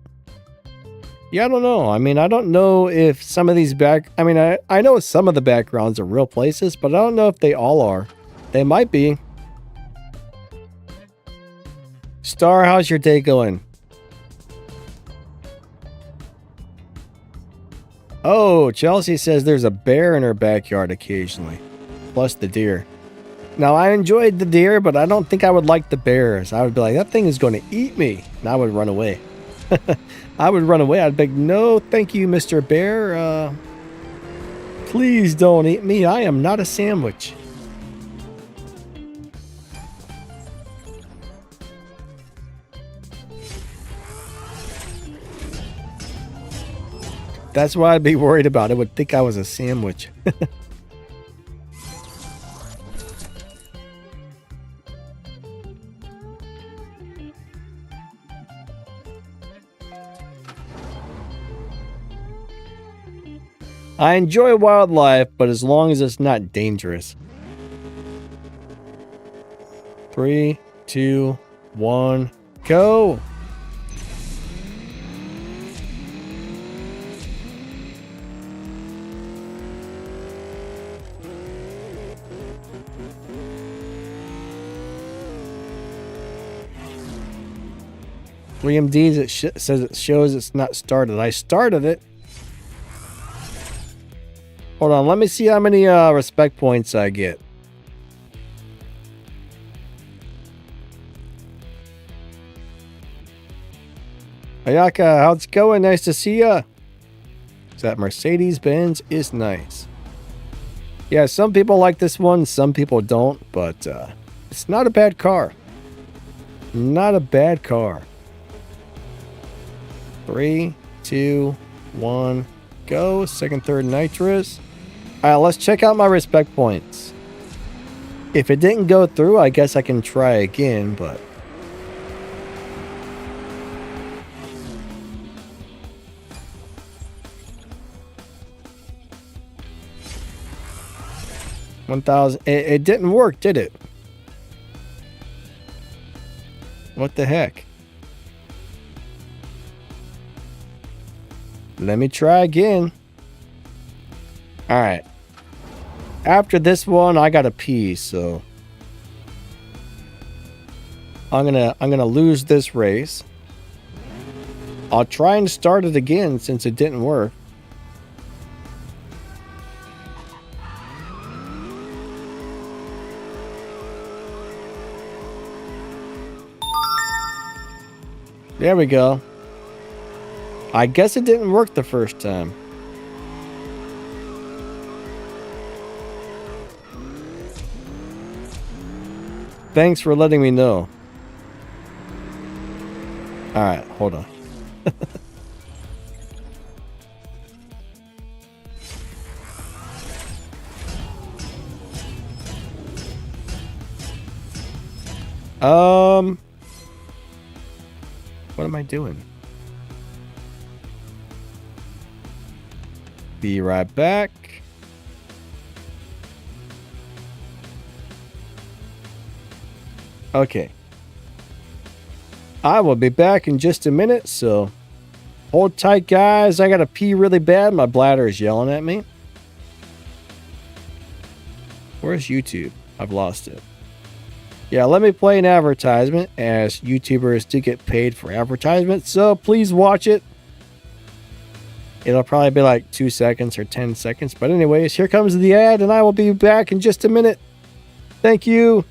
Yeah, I don't know. I mean, I don't know if some of these I know some of the backgrounds are real places, but I don't know if they all are. They might be. Star, how's your day going? Oh, Chelsea says there's a bear in her backyard occasionally. Plus the deer. Now, I enjoyed the deer, but I don't think I would like the bears. I would be like, that thing is going to eat me. And I would run away. I would run away. I'd be like, no, thank you, Mr. Bear. Please don't eat me. I am not a sandwich. That's what I'd be worried about. I would think I was a sandwich. I enjoy wildlife, but as long as it's not dangerous. 3, 2, 1, go! $3MDs, says it shows it's not started. I started it. Hold on, let me see how many respect points I get. Ayaka, how's it going? Nice to see ya. That Mercedes-Benz is nice. Yeah, some people like this one, some people don't, but it's not a bad car. Not a bad car. 3, 2, 1, go. Second, third nitrous. Alright, let's check out my respect points. If it didn't go through, I guess I can try again, but... It didn't work, did it? What the heck? Let me try again. Alright. After this one, I gotta pee, so I'm gonna lose this race. I'll try and start it again since it didn't work. There we go. I guess it didn't work the first time. Thanks for letting me know. Alright, hold on. What am I doing? Be right back. Okay. I will be back in just a minute, so hold tight, guys. I gotta pee really bad. My bladder is yelling at me. Where's YouTube? I've lost it. Yeah, let me play an advertisement, as YouTubers do get paid for advertisements, so please watch it. It'll probably be like 2 seconds or 10 seconds. But anyways, here comes the ad, and I will be back in just a minute. Thank you.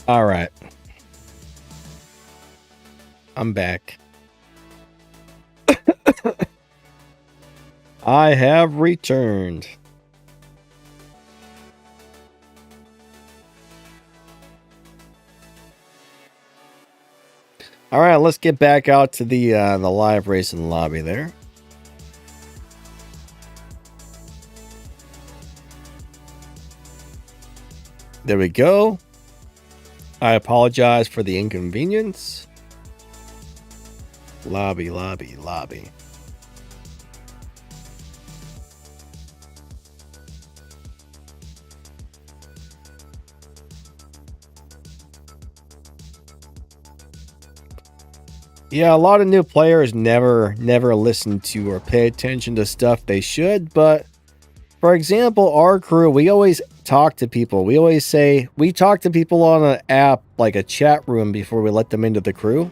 All right. I'm back. I have returned. All right, let's get back out to the live racing lobby there. There we go. I apologize for the inconvenience. Lobby, lobby, lobby. Yeah, a lot of new players never listen to or pay attention to stuff they should, but for example, our crew, we always talk to people. We always say, we talk to people on an app, like a chat room, before we let them into the crew.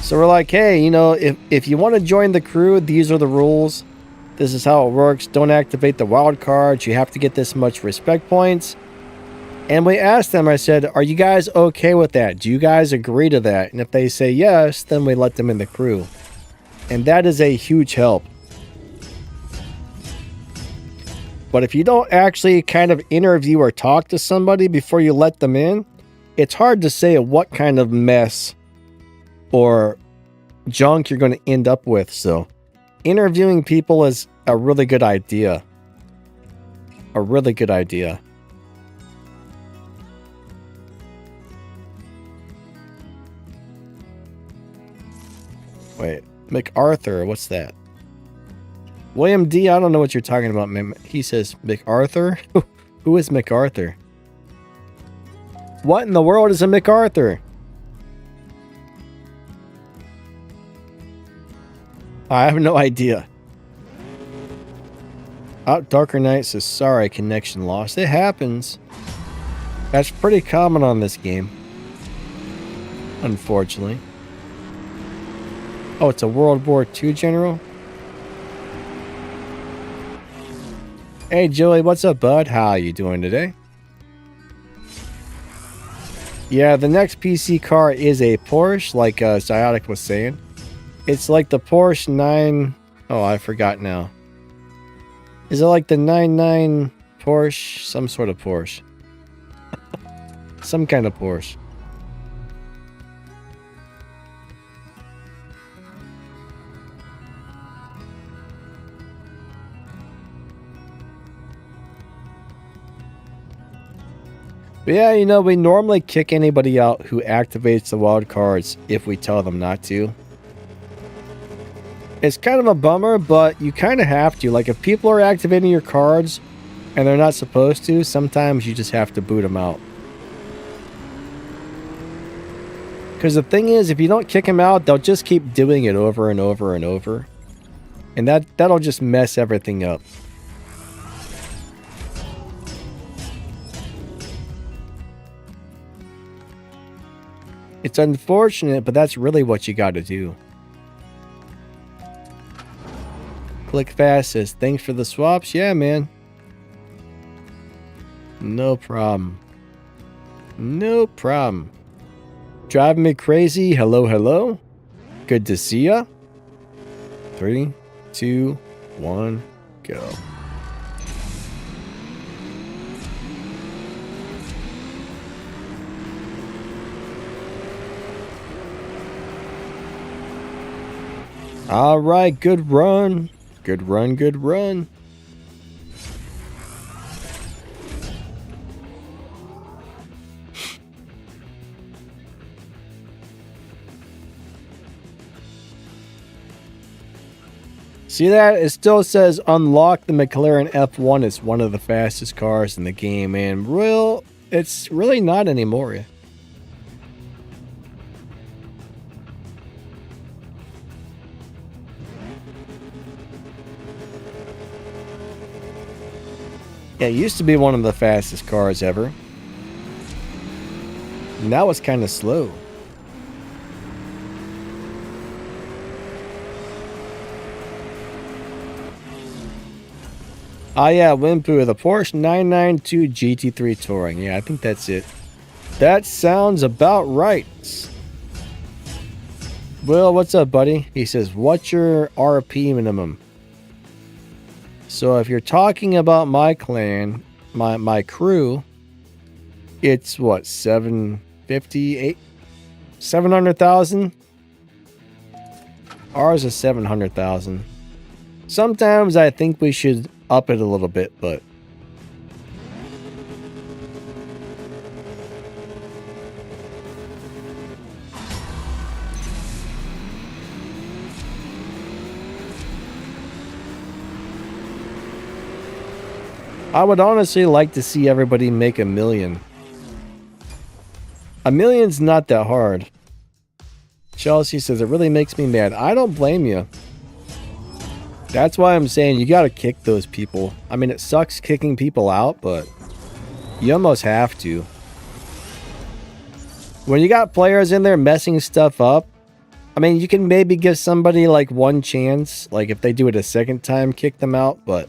So we're like, hey, you know, if you want to join the crew, these are the rules. This is how it works. Don't activate the wild cards. You have to get this much respect points. And we asked them, I said, are you guys okay with that? Do you guys agree to that? And if they say yes, then we let them in the crew. And that is a huge help. But if you don't actually kind of interview or talk to somebody before you let them in, it's hard to say what kind of mess or junk you're going to end up with. So interviewing people is a really good idea. A really good idea. Wait, MacArthur, what's that? William D, I don't know what you're talking about, man. He says MacArthur? Who is MacArthur? What in the world is a MacArthur? I have no idea. Oh, Darker Knight says, sorry, connection lost. It happens. That's pretty common on this game. Unfortunately. Oh, it's a World War II general? Hey, Joey, what's up, bud? How are you doing today? Yeah, the next PC car is a Porsche, like Ziotic was saying. It's like the Porsche 9... Oh, I forgot now. Is it like the 99 Porsche? Some sort of Porsche. Some kind of Porsche. But yeah, you know, we normally kick anybody out who activates the wild cards if we tell them not to. It's kind of a bummer, but you kind of have to. Like, if people are activating your cards and they're not supposed to, sometimes you just have to boot them out. Because the thing is, if you don't kick them out, they'll just keep doing it over and over and over. And that'll just mess everything up. It's unfortunate, but that's really what you got to do. Click Fast says, thanks for the swaps. Yeah, man. No problem. No problem. Driving me crazy. Hello, hello. Good to see ya. 3, 2, 1, go. All right, good run. Good run, good run. See that? It still says unlock the McLaren F1. It's one of the fastest cars in the game, and it's really not anymore. Yeah, it used to be one of the fastest cars ever. Now it's kind of slow. Ah, yeah, Wimpu, the Porsche 992 GT3 Touring. Yeah, I think that's it. That sounds about right. Will, what's up, buddy? He says, what's your RP minimum? So if you're talking about my clan, my crew, it's what, 750, 700,000? Ours is 700,000. Sometimes I think we should up it a little bit, but I would honestly like to see everybody make 1 million. 1 million's not that hard. Chelsea says, it really makes me mad. I don't blame you. That's why I'm saying you gotta kick those people. I mean, it sucks kicking people out, but you almost have to. When you got players in there messing stuff up, I mean, you can maybe give somebody like one chance. Like if they do it a second time, kick them out, but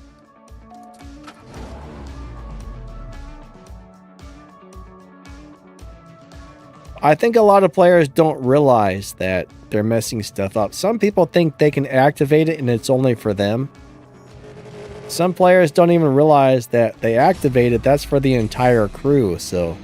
I think a lot of players don't realize that they're messing stuff up. Some people think they can activate it and it's only for them. Some players don't even realize that they activate it. That's for the entire crew, so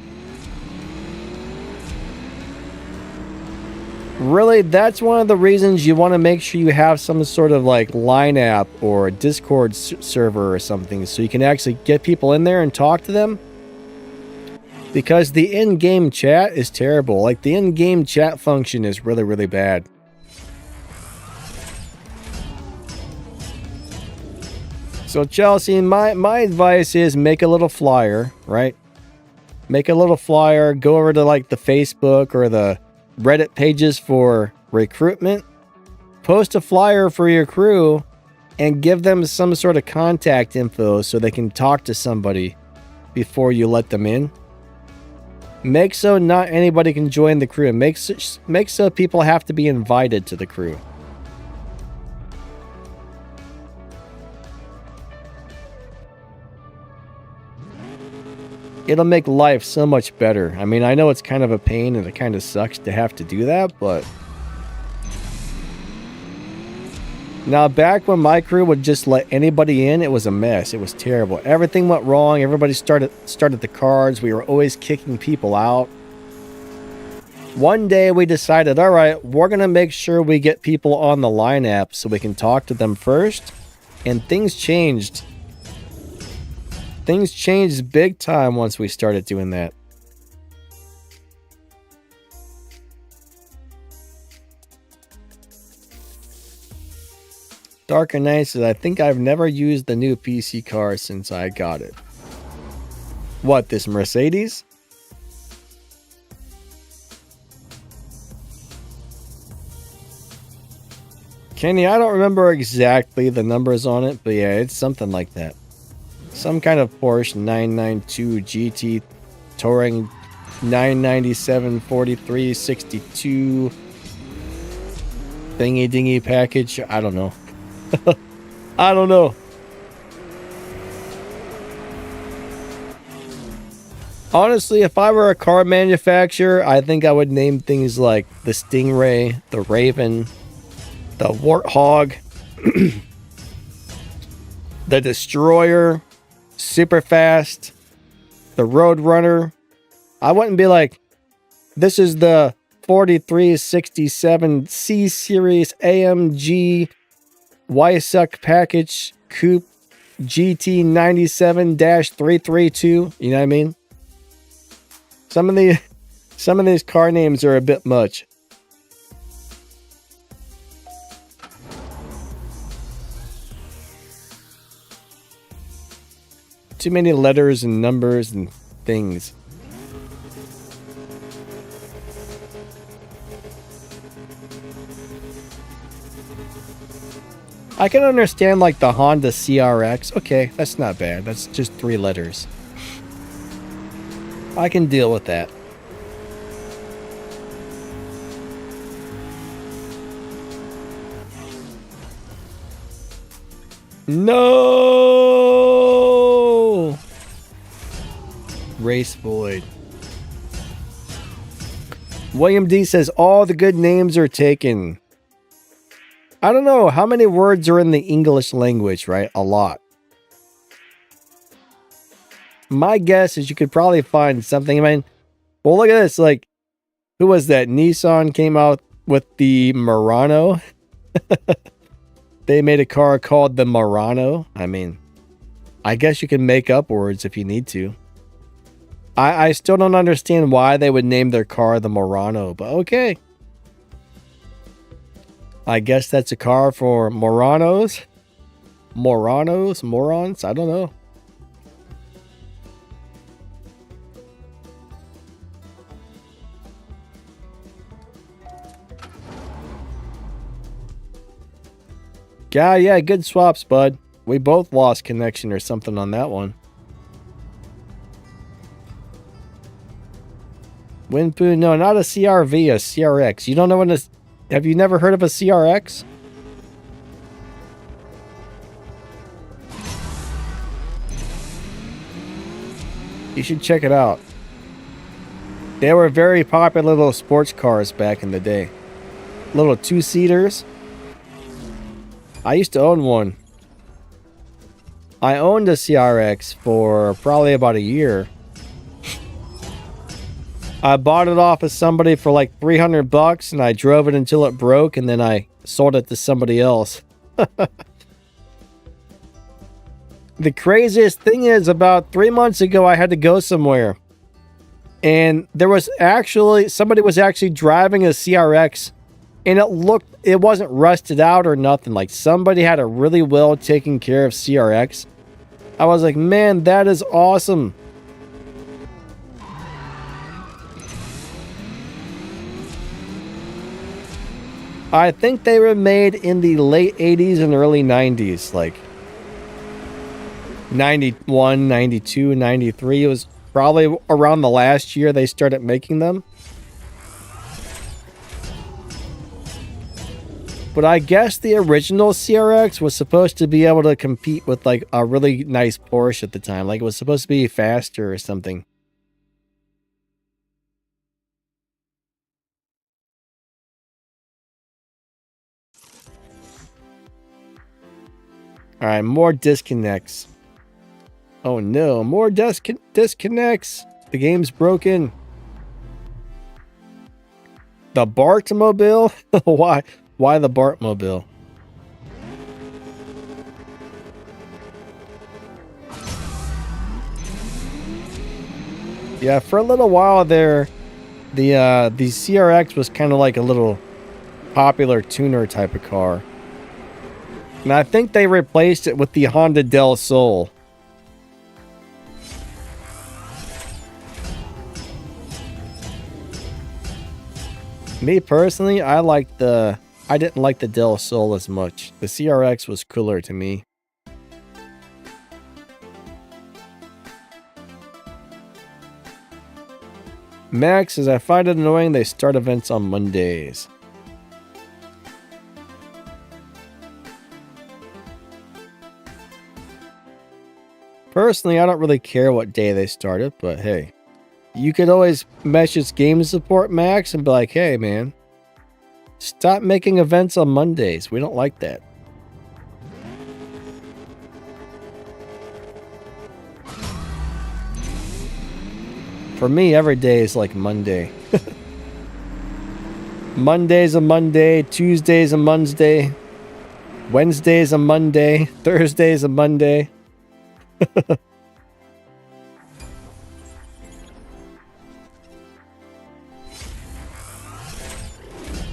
really, that's one of the reasons you want to make sure you have some sort of like line app or a Discord server or something so you can actually get people in there and talk to them. Because the in-game chat is terrible. Like, the in-game chat function is really, really bad. So, Chelsea, my advice is make a little flyer, right? Make a little flyer, go over to, like, the Facebook or the Reddit pages for recruitment. Post a flyer for your crew and give them some sort of contact info so they can talk to somebody before you let them in. Make so not anybody can join the crew. Make so people have to be invited to the crew. It'll make life so much better. I mean, I know it's kind of a pain and it kind of sucks to have to do that, but now, back when my crew would just let anybody in, it was a mess. It was terrible. Everything went wrong. Everybody started the cards. We were always kicking people out. One day we decided, all right, we're going to make sure we get people on the line app so we can talk to them first. And things changed. Things changed big time once we started doing that. Darker Knight says, I think I've never used the new PC car since I got it. What, this Mercedes? Kenny, I don't remember exactly the numbers on it, but yeah, it's something like that. Some kind of Porsche 992 GT Touring 997 4362 thingy dingy package. I don't know. I don't know. Honestly, if I were a car manufacturer, I think I would name things like the Stingray, the Raven, the Warthog, the Destroyer, Superfast, the Roadrunner. I wouldn't be like, this is the 4367 C Series AMG YSUC package coupe GT 97-332. You know what I mean? Some of these car names are a bit much. Too many letters and numbers and things. I can understand like the Honda CRX. Okay, that's not bad. That's just 3 letters. I can deal with that. No! Race void. William D says all the good names are taken. I don't know how many words are in the English language, right? A lot. My guess is you could probably find something. I mean, well, look at this. Like, who was that? Nissan came out with the Murano. They made a car called the Murano. I mean, I guess you can make up words if you need to. I still don't understand why they would name their car the Murano, but okay. I guess that's a car for Muranos. Morons? I don't know. Yeah, good swaps, bud. We both lost connection or something on that one. Winpoo, no, not a CRV, a CRX. You don't know what a... Have you never heard of a CRX? You should check it out. They were very popular little sports cars back in the day. Little two-seaters. I used to own one. I owned a CRX for probably about a year. I bought it off of somebody for like $300 and I drove it until it broke and then I sold it to somebody else. The craziest thing is about 3 months ago I had to go somewhere. And there was actually, somebody was actually driving a CRX and it wasn't rusted out or nothing. Like somebody had a really well taken care of CRX. I was like, man, that is awesome. I think they were made in the late 80s and early 90s, like 91, 92, 93. It was probably around the last year they started making them. But I guess the original CRX was supposed to be able to compete with like a really nice Porsche at the time. Like it was supposed to be faster or something. All right, more disconnects. Oh no, more disconnects. The game's broken. The Bartmobile? Why the Bartmobile? Yeah, for a little while there, the CRX was kind of like a little popular tuner type of car. And I think they replaced it with the Honda Del Sol. Me personally, I didn't like the Del Sol as much. The CRX was cooler to me. Max says, I find it annoying they start events on Mondays. Personally, I don't really care what day they started, but hey. You could always message game support Max and be like, hey man, stop making events on Mondays. We don't like that. For me, every day is like Monday. Monday's a Monday, Tuesday's a Monday, Wednesday's a Monday, Thursday's a Monday.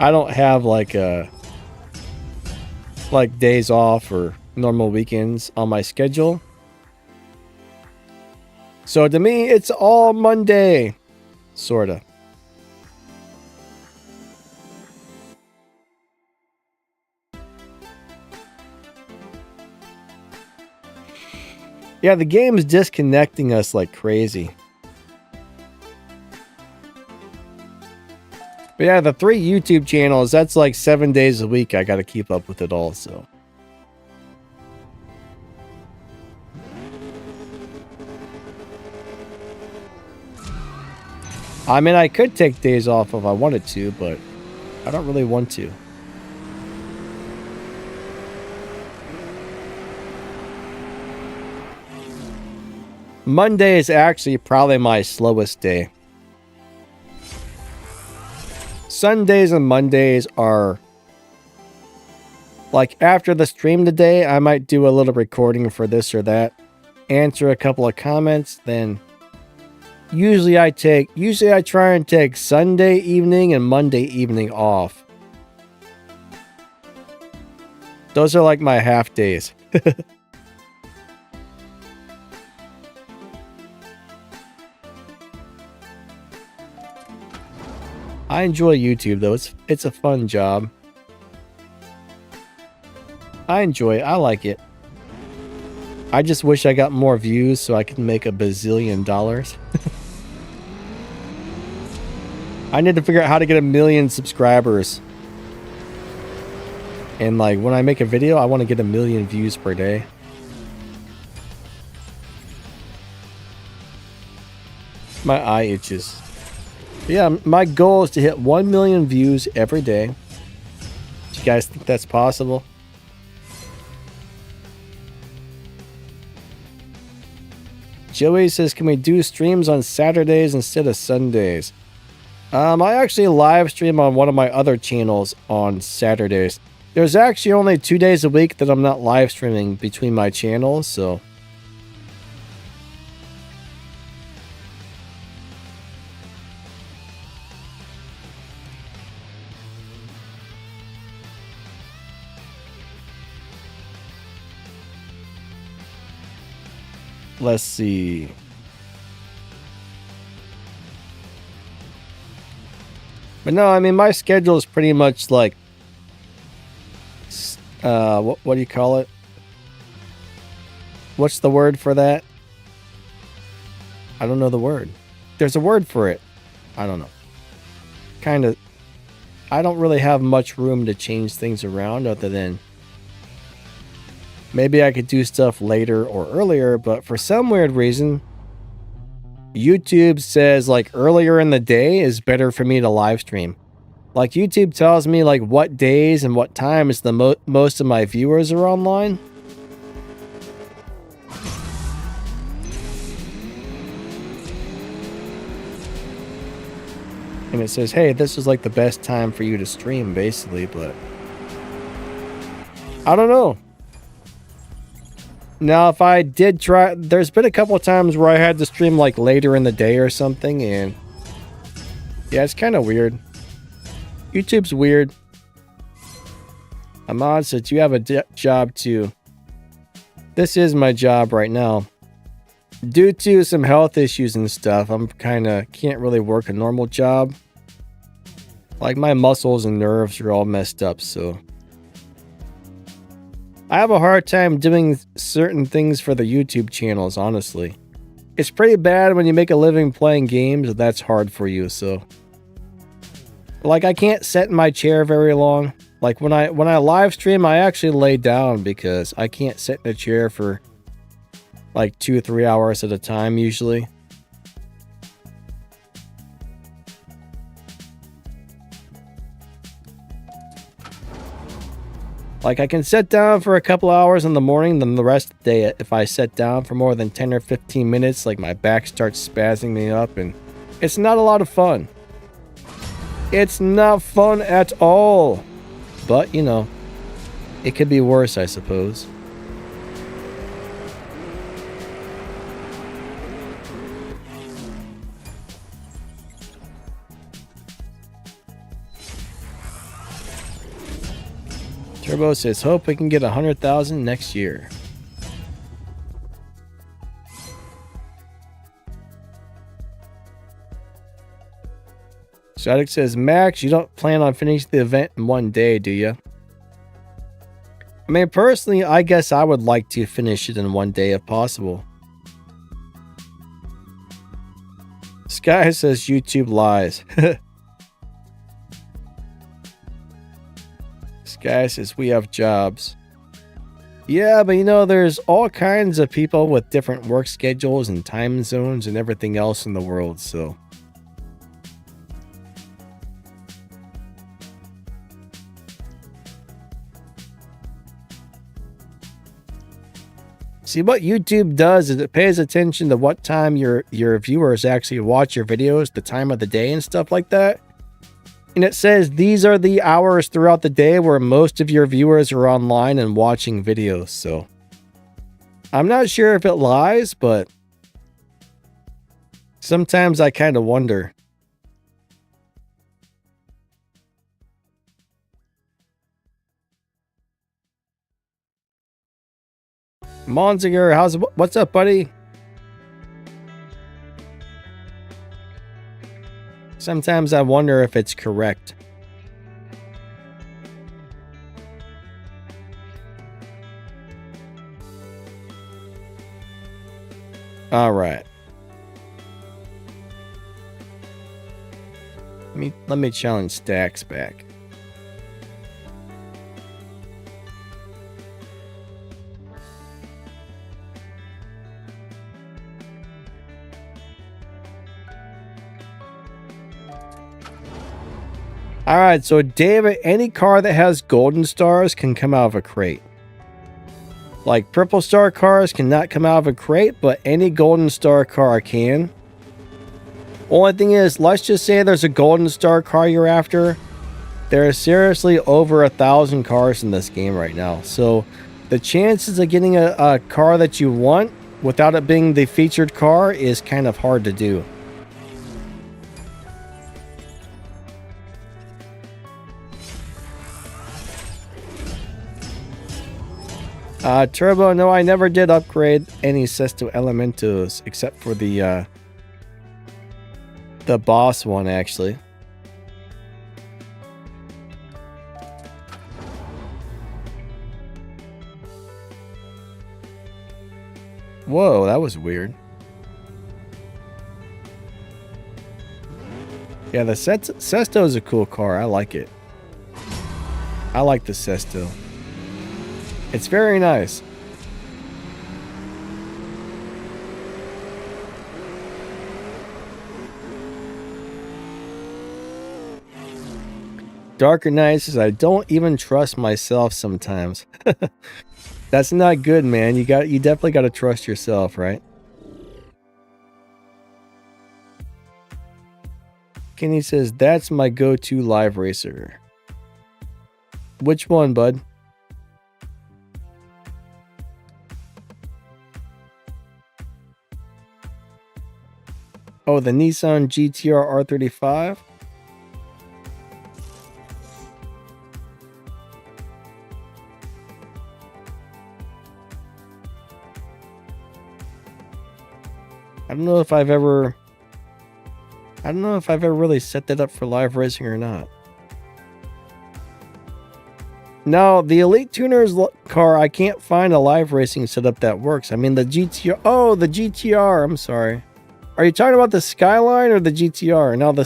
I don't have like days off or normal weekends on my schedule. So to me, it's all Monday, sorta. Yeah, the game's disconnecting us like crazy. But yeah, the 3 YouTube channels, that's like 7 days a week. I gotta keep up with it all, so. I mean, I could take days off if I wanted to, but I don't really want to. Monday is actually probably my slowest day. Sundays and Mondays are like after the stream today, I might do a little recording for this or that, answer a couple of comments, then usually I try and take Sunday evening and Monday evening off. Those are like my half days. I enjoy YouTube though. It's a fun job. I enjoy it. I like it. I just wish I got more views so I could make $1 bazillion. I need to figure out how to get 1 million subscribers. And like when I make a video, I want to get 1 million views per day. My eye itches. Yeah, my goal is to hit 1 million views every day. Do you guys think that's possible? Joey says, can we do streams on Saturdays instead of Sundays? I actually live stream on one of my other channels on Saturdays. There's actually only 2 days a week that I'm not live streaming between my channels, so... Let's see. But no, I mean, my schedule is pretty much like, what do you call it? What's the word for that? I don't know the word. There's a word for it. I don't know. Kind of, I don't really have much room to change things around other than maybe I could do stuff later or earlier, but for some weird reason, YouTube says like earlier in the day is better for me to live stream. Like YouTube tells me like what days and what times the most of my viewers are online. And it says, hey, this is like the best time for you to stream basically, but I don't know. Now, if I did try, there's been a couple of times where I had to stream like later in the day or something, and yeah, it's kind of weird. YouTube's weird. Ahmad said, you have a job too. This is my job right now. Due to some health issues and stuff, I'm kind of can't really work a normal job. Like my muscles and nerves are all messed up, so I have a hard time doing certain things for the YouTube channels, honestly. It's pretty bad when you make a living playing games, that's hard for you, so. Like, I can't sit in my chair very long. Like, when I live stream, I actually lay down because I can't sit in a chair for like 2-3 hours at a time, usually. Like, I can sit down for a couple hours in the morning, then the rest of the day, if I sit down for more than 10 or 15 minutes, like, my back starts spazzing me up, and it's not a lot of fun. It's not fun at all. But, you know, it could be worse, I suppose. Turbo says, hope we can get 100,000 next year. Shadik says, Max, you don't plan on finishing the event in one day, do you? I mean, personally, I guess I would like to finish it in one day if possible. Sky says, YouTube lies. Sky says, we have jobs. Yeah, but you know, there's all kinds of people with different work schedules and time zones and everything else in the world, so See, what YouTube does is it pays attention to what time your viewers actually watch your videos, the time of the day and stuff like that. And it says these are the hours throughout the day where most of your viewers are online and watching videos. So I'm not sure if it lies, but sometimes I kind of wonder. Monziger, what's up, buddy? Sometimes I wonder if it's correct. All right. Let me challenge Stacks back. All right, so David, any car that has golden stars can come out of a crate. Like purple star cars cannot come out of a crate, but any golden star car can. Only thing is, let's just say there's a golden star car you're after. There are seriously over 1,000 cars in this game right now. So the chances of getting a car that you want without it being the featured car is kind of hard to do. Turbo, no, I never did upgrade any Sesto Elementos except for the boss one, actually. Whoa, that was weird. Yeah, the Sesto is a cool car. I like it. I like the Sesto. It's very nice. Darker Knight says, I don't even trust myself sometimes. That's not good, man. You definitely got to trust yourself, right? Kenny says, that's my go-to live racer. Which one, bud? Oh, the Nissan GTR R35? I don't know if I've ever really set that up for live racing or not. No, the Elite Tuners car, I can't find a live racing setup that works. I mean, the GTR. Oh, the GTR. I'm sorry. Are you talking about the Skyline or the GTR? Now, the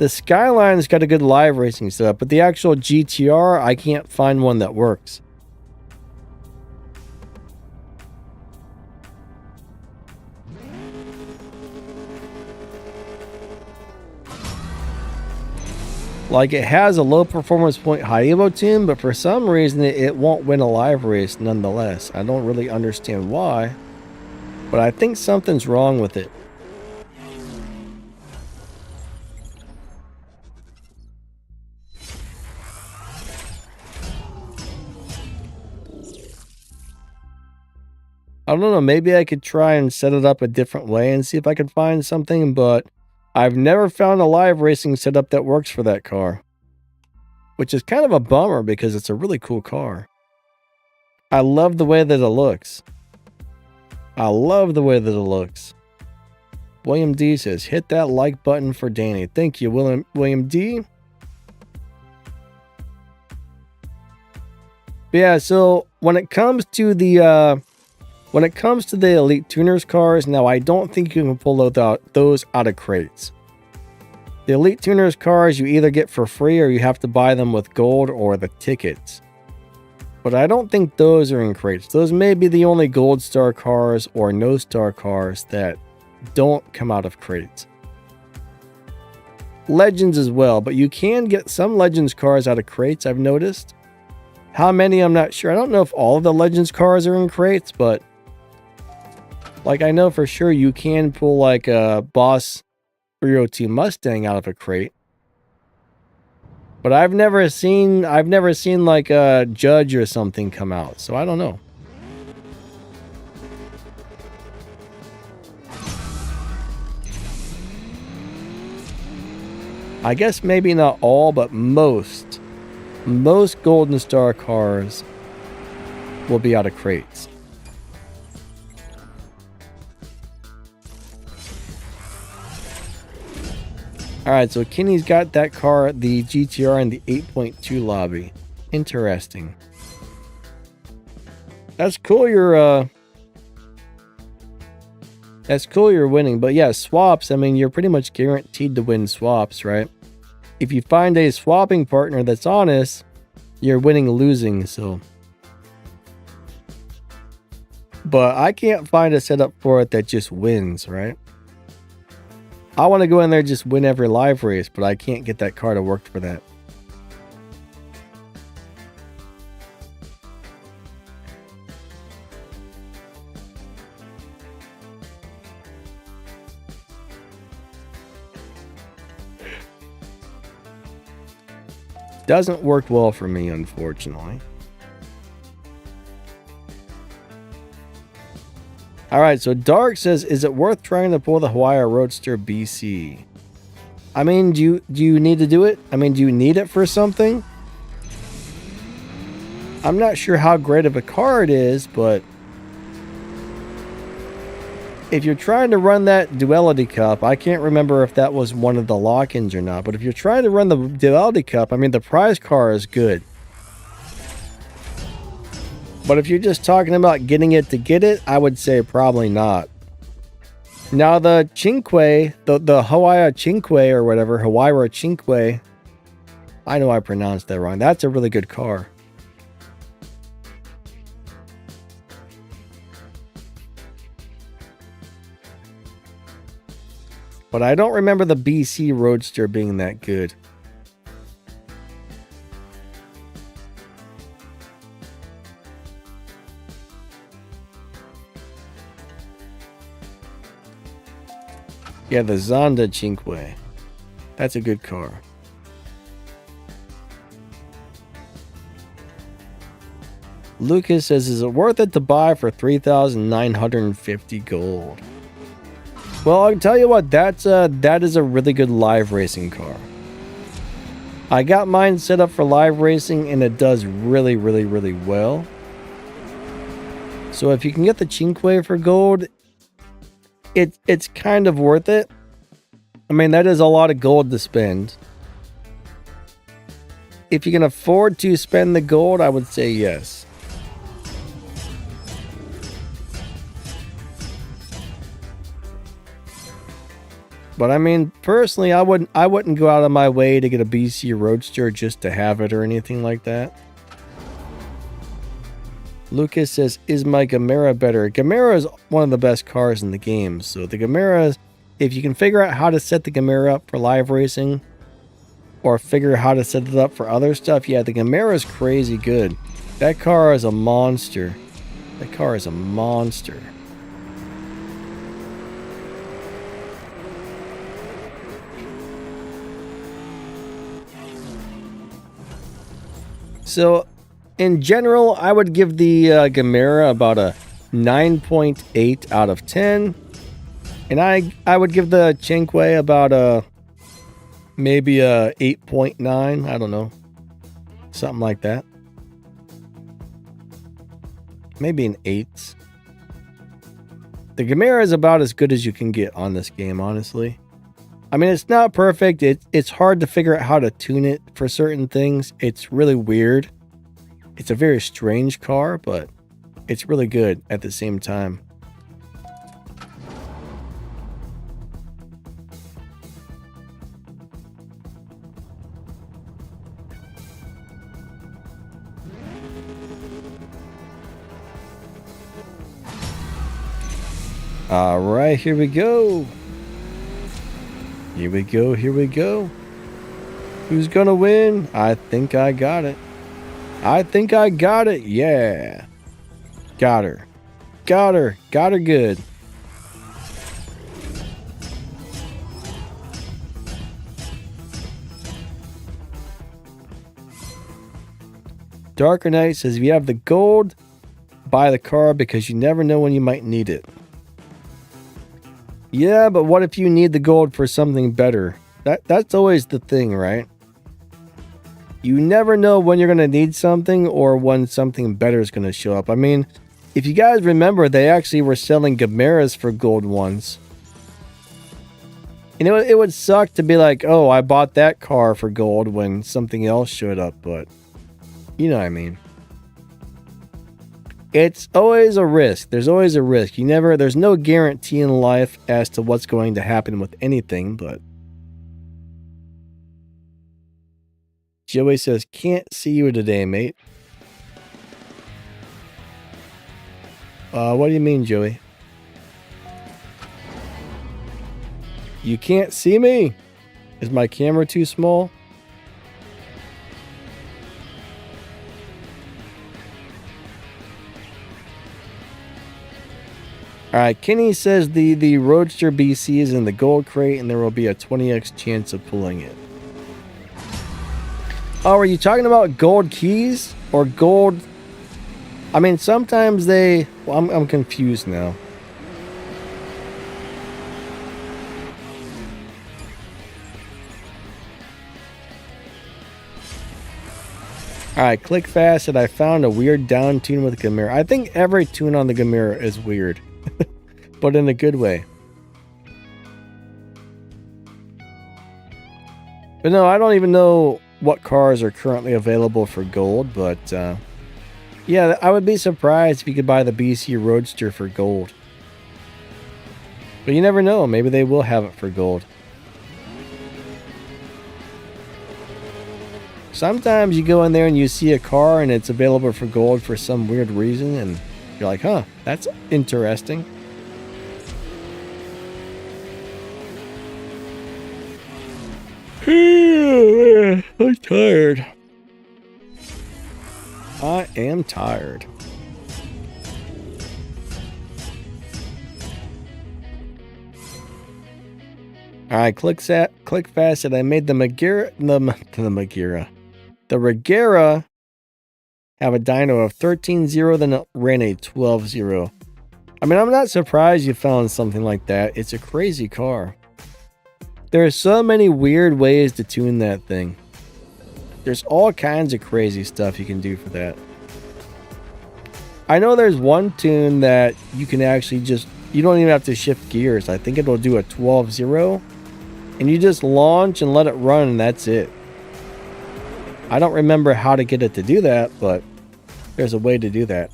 Skyline's got a good live racing setup, but the actual GTR, I can't find one that works. Like, it has a low performance point high evo tune, but for some reason it won't win a live race nonetheless. I don't really understand why, but I think something's wrong with it. I don't know, maybe I could try and set it up a different way and see if I can find something, but I've never found a live racing setup that works for that car. Which is kind of a bummer because it's a really cool car. I love the way that it looks. William D says, hit that like button for Danny. Thank you, William D. But yeah, so when it comes to the Elite Tuners cars, now I don't think you can pull those out of crates. The Elite Tuners cars you either get for free or you have to buy them with gold or the tickets. But I don't think those are in crates. Those may be the only gold star cars or no star cars that don't come out of crates. Legends as well, but you can get some Legends cars out of crates, I've noticed. How many, I'm not sure. I don't know if all of the Legends cars are in crates, but like I know for sure you can pull like a Boss 302 Mustang out of a crate. But I've never seen like a Judge or something come out, so I don't know. I guess maybe not all, but most Golden Star cars will be out of crates. Alright, so Kenny's got that car, the GTR, in the 8.2 lobby. Interesting. That's cool you're winning. But yeah, swaps, I mean, you're pretty much guaranteed to win swaps, right? If you find a swapping partner that's honest, you're winning losing, so. But I can't find a setup for it that just wins, right? I want to go in there and just win every live race, but I can't get that car to work for that. Doesn't work well for me, unfortunately. Alright, so Dark says, is it worth trying to pull the Hawaii Roadster BC? I mean, do you need to do it? I mean, do you need it for something? I'm not sure how great of a car it is, but if you're trying to run that Duality Cup, I can't remember if that was one of the lock-ins or not, but if you're trying to run the Duality Cup, I mean, the prize car is good. But if you're just talking about getting it to get it, I would say probably not. Now the Cinque, the Hawaii Cinque or whatever, Hawaii Cinque, I know I pronounced that wrong. That's a really good car. But I don't remember the BC Roadster being that good. Yeah, the Zonda Cinque. That's a good car. Lucas says, is it worth it to buy for 3,950 gold? Well, I can tell you what, that is a really good live racing car. I got mine set up for live racing and it does really, really, really well. So if you can get the Cinque for gold, it's kind of worth it. I mean, that is a lot of gold to spend. If you can afford to spend the gold, I would say yes. But I mean, personally, I wouldn't go out of my way to get a BC Roadster just to have it or anything like that. Lucas says, is my Gamera better? Gamera is one of the best cars in the game. So the Gamera, if you can figure out how to set the Gamera up for live racing, or figure out how to set it up for other stuff, yeah, the Gamera is crazy good. That car is a monster. That car is a monster. So, in general, I would give the Gamera about a 9.8 out of 10. And I would give the Cinque about a maybe a 8.9. I don't know. Something like that. Maybe an 8. The Gamera is about as good as you can get on this game, honestly. I mean, it's not perfect. It's hard to figure out how to tune it for certain things. It's really weird. It's a very strange car, but it's really good at the same time. All right, here we go. Here we go, here we go. Who's gonna win? I think I got it. I think I got it. Yeah. Got her. Got her. Got her good. Darker Knight says, if you have the gold, buy the car because you never know when you might need it. Yeah, but what if you need the gold for something better? That's always the thing, right? You never know when you're going to need something or when something better is going to show up. I mean, if you guys remember, they actually were selling Gameras for gold once. You know, it would suck to be like, oh, I bought that car for gold when something else showed up, but you know what I mean. It's always a risk. There's always a risk. There's no guarantee in life as to what's going to happen with anything, but Joey says, can't see you today, mate. What do you mean, Joey? You can't see me? Is my camera too small? Alright, Kenny says the Roadster BC is in the gold crate and there will be a 20x chance of pulling it. Oh, are you talking about gold keys or gold? I mean, sometimes they... Well, I'm confused now. Alright, click fast and I found a weird down tune with Gamera. I think every tune on the Gamera is weird. But in a good way. But no, I don't even know what cars are currently available for gold, but yeah, I would be surprised if you could buy the BC Roadster for gold. But you never know, maybe they will have it for gold. Sometimes you go in there and you see a car and it's available for gold for some weird reason and you're like, huh, that's interesting. I'm tired. I am tired. Alright, click fast and I made the Regera have a dyno of 13.0, then it ran a 12.0. I mean, I'm not surprised you found something like that. It's a crazy car. There are so many weird ways to tune that thing. There's all kinds of crazy stuff you can do for that. I know there's one tune that you can actually just... You don't even have to shift gears. I think it'll do a 12.0. And you just launch and let it run and that's it. I don't remember how to get it to do that, but there's a way to do that.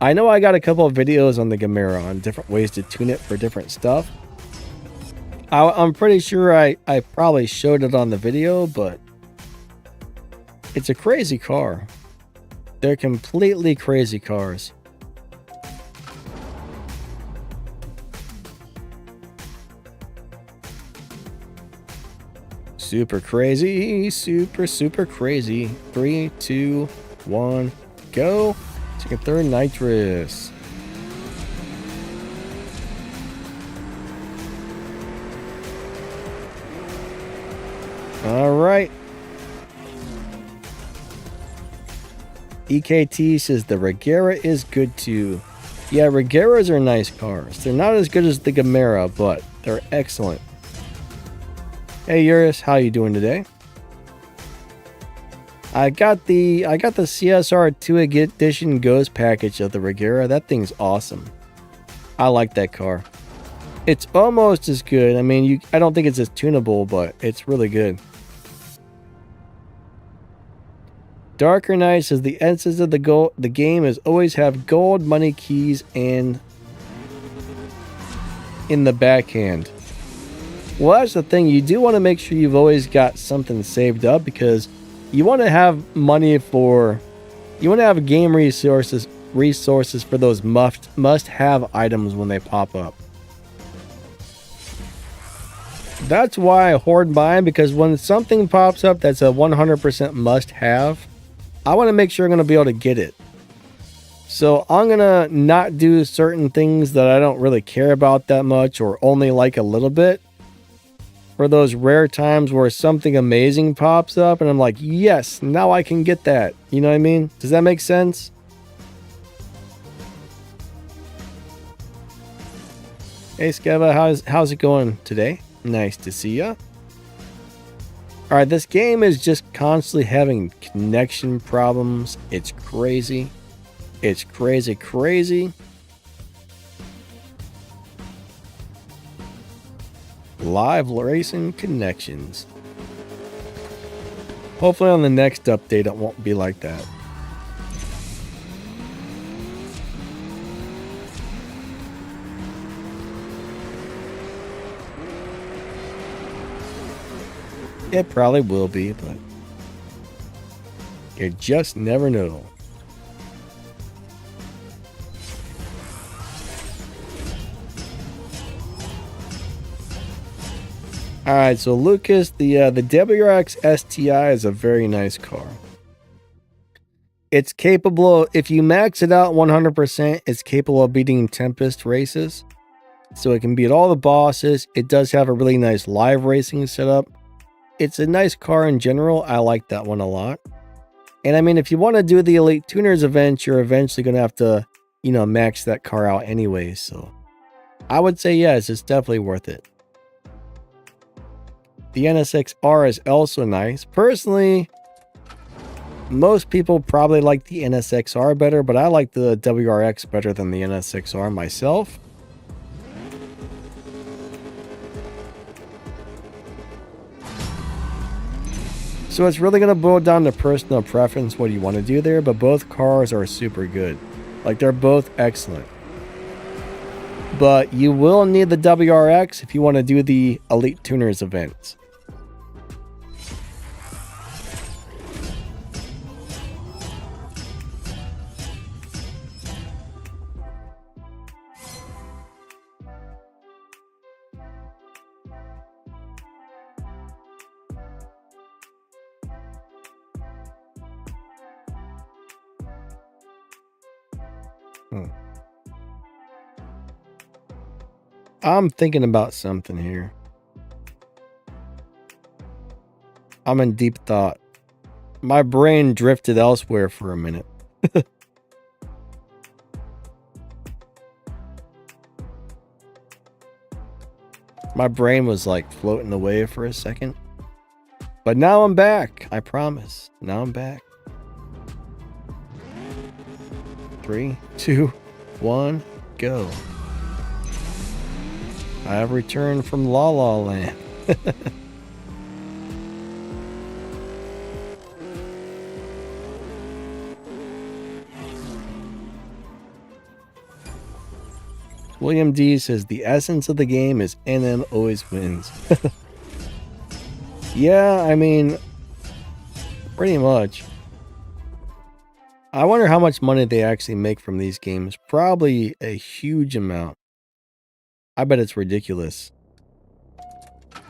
I know I got a couple of videos on the Gamera on different ways to tune it for different stuff. I'm pretty sure I probably showed it on the video, but it's a crazy car. They're completely crazy cars. Super crazy, super crazy. 3, 2, 1, go. Second, third, nitrous. All right. EKT says the Regera is good too. Yeah, Regeras are nice cars. They're not as good as the Gamera, but they're excellent. Hey Eurus, how you doing today? I got the CSR2 edition Ghost package of the Regera. That thing's awesome. I like that car. It's almost as good. I mean, I don't think it's as tunable, but it's really good. Darker Knight says the essence of the game is always have gold, money, keys, and in the backhand. Well, that's the thing. You do want to make sure you've always got something saved up because you want to have money for... You want to have game resources for those must-have items when they pop up. That's why I hoard mine, because when something pops up that's a 100% must-have, I want to make sure I'm going to be able to get it. So I'm going to not do certain things that I don't really care about that much or only like a little bit. For those rare times where something amazing pops up and I'm like, yes, now I can get that. You know what I mean? Does that make sense? Hey, Skeva, how's it going today? Nice to see ya. Alright, this game is just constantly having connection problems. It's crazy. It's crazy. Live racing connections. Hopefully on the next update it won't be like that. It probably will be, but you just never know. Alright, so Lucas, the WRX STI is a very nice car. It's capable, if you max it out 100%, it's capable of beating Tempest races. So it can beat all the bosses. It does have a really nice live racing setup. It's a nice car in general. I like that one a lot. And I mean, if you want to do the Elite Tuners event, you're eventually going to have to, you know, max that car out anyway. So I would say yes, it's definitely worth it. The NSX-R is also nice. Personally, most people probably like the NSX-R better, but I like the WRX better than the NSX-R myself. So it's really going to boil down to personal preference what you want to do there, but both cars are super good. Like, they're both excellent. But you will need the WRX if you want to do the Elite Tuners events. I'm thinking about something here. I'm in deep thought. My brain drifted elsewhere for a minute. My brain was like floating away for a second. But now I'm back. I promise. Now I'm back. 3, 2, 1, go. I have returned from La La Land. William D says the essence of the game is NM always wins. Yeah, I mean, pretty much. I wonder how much money they actually make from these games. Probably a huge amount. I bet it's ridiculous.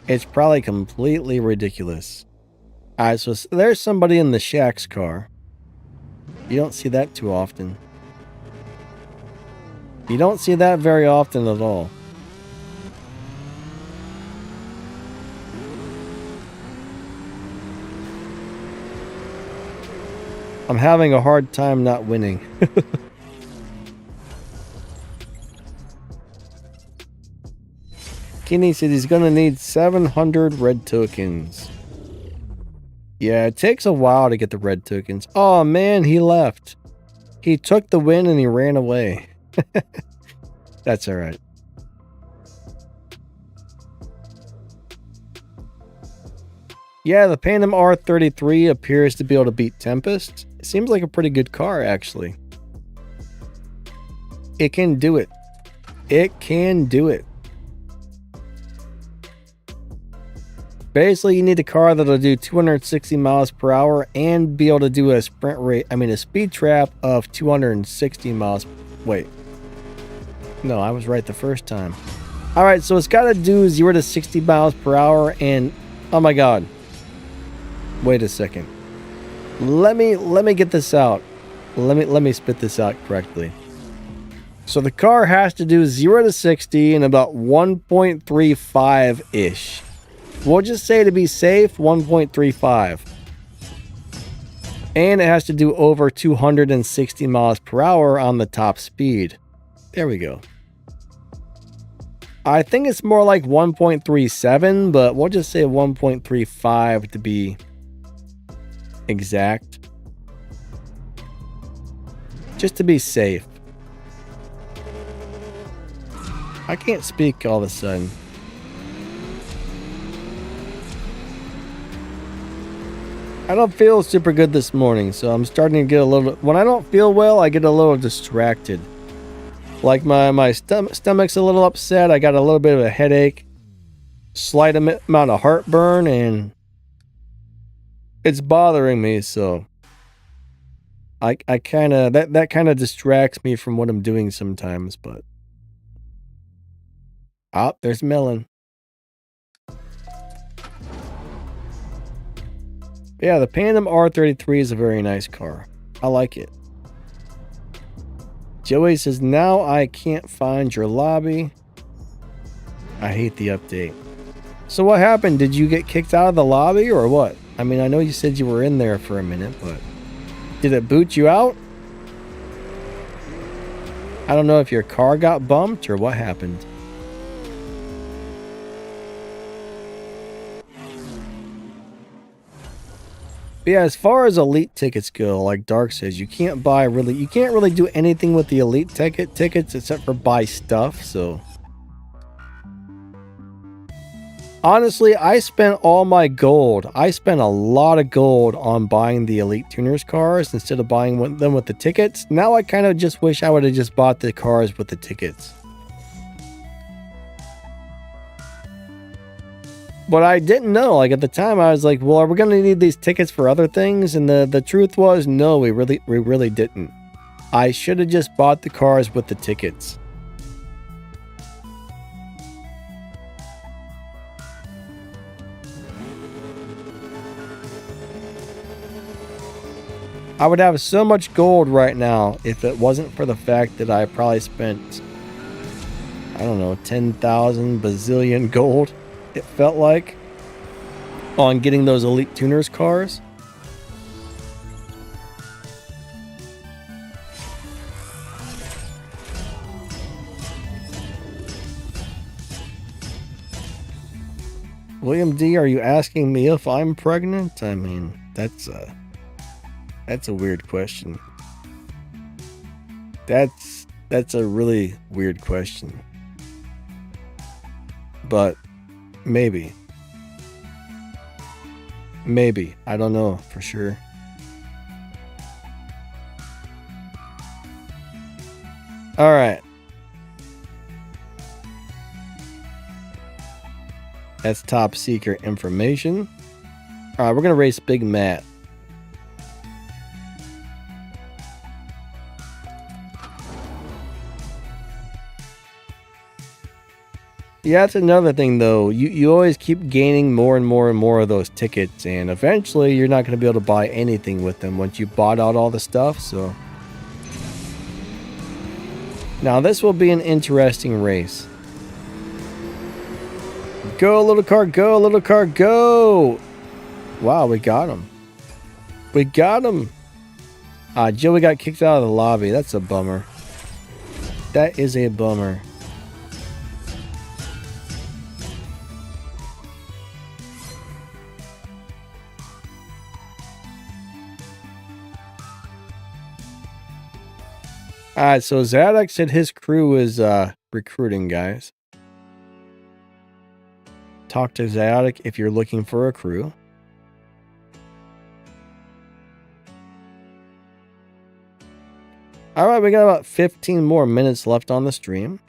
It's probably completely ridiculous. Alright, so there's somebody in the Shack's car. You don't see that too often. You don't see that very often at all. I'm having a hard time not winning. Kenny said he's gonna need 700 red tokens. Yeah, it takes a while to get the red tokens. Oh man, he left. He took the win and he ran away. That's alright. Yeah, the Pan Am R33 appears to be able to beat Tempest. It seems like a pretty good car, actually. It can do it. It can do it. Basically, you need a car that'll do 260 miles per hour and be able to do a sprint rate, a speed trap of 260 miles. Wait. No, I was right the first time. Alright, so it's got to do 0 to 60 miles per hour and... Oh my god. Wait a second. Let me get this out. Let me spit this out correctly. So the car has to do 0 to 60 in about 1.35-ish. We'll just say, to be safe, 1.35. And it has to do over 260 miles per hour on the top speed. There we go. I think it's more like 1.37, but we'll just say 1.35 to be exact. Just to be safe. I can't speak all of a sudden. I don't feel super good this morning, so I'm starting to get a little... When I don't feel well, I get a little distracted. Like my stomach's a little upset, I got a little bit of a headache, slight amount of heartburn, and it's bothering me, so... I kind of... That kind of distracts me from what I'm doing sometimes, but... Ah, there's Melon. Yeah, the Pandem R33 is a very nice car. I like it. Joey says, now I can't find your lobby. I hate the update. So what happened? Did you get kicked out of the lobby or what? I mean, I know you said you were in there for a minute, but... Did it boot you out? I don't know if your car got bumped or what happened. But yeah, as far as elite tickets go, like Dark says, you can't really do anything with the elite tickets except for buy stuff, so. Honestly, I spent all my gold. I spent a lot of gold on buying the elite tuners cars instead of buying them with the tickets. Now I kind of just wish I would have just bought the cars with the tickets. But I didn't know. Like at the time, I was like, "Well, are we going to need these tickets for other things?" And the truth was, no, we really didn't. I should have just bought the cars with the tickets. I would have so much gold right now if it wasn't for the fact that I probably spent, I don't know, 10,000 bazillion gold. It felt like, on getting those elite tuners cars. William D, are you asking me if I'm pregnant? I mean, that's a weird question. That's a really weird question. But maybe. Maybe. I don't know for sure. All right. That's top secret information. All right, we're going to race Big Matt. Yeah, that's another thing, though. You always keep gaining more and more and more of those tickets, and eventually you're not going to be able to buy anything with them once you bought out all the stuff, so... Now, this will be an interesting race. Go, little car, go, little car, go! Wow, we got him. We got him! Joey got kicked out of the lobby. That's a bummer. That is a bummer. Alright, so Zadok said his crew is recruiting, guys. Talk to Zadok if you're looking for a crew. Alright, we got about 15 more minutes left on the stream.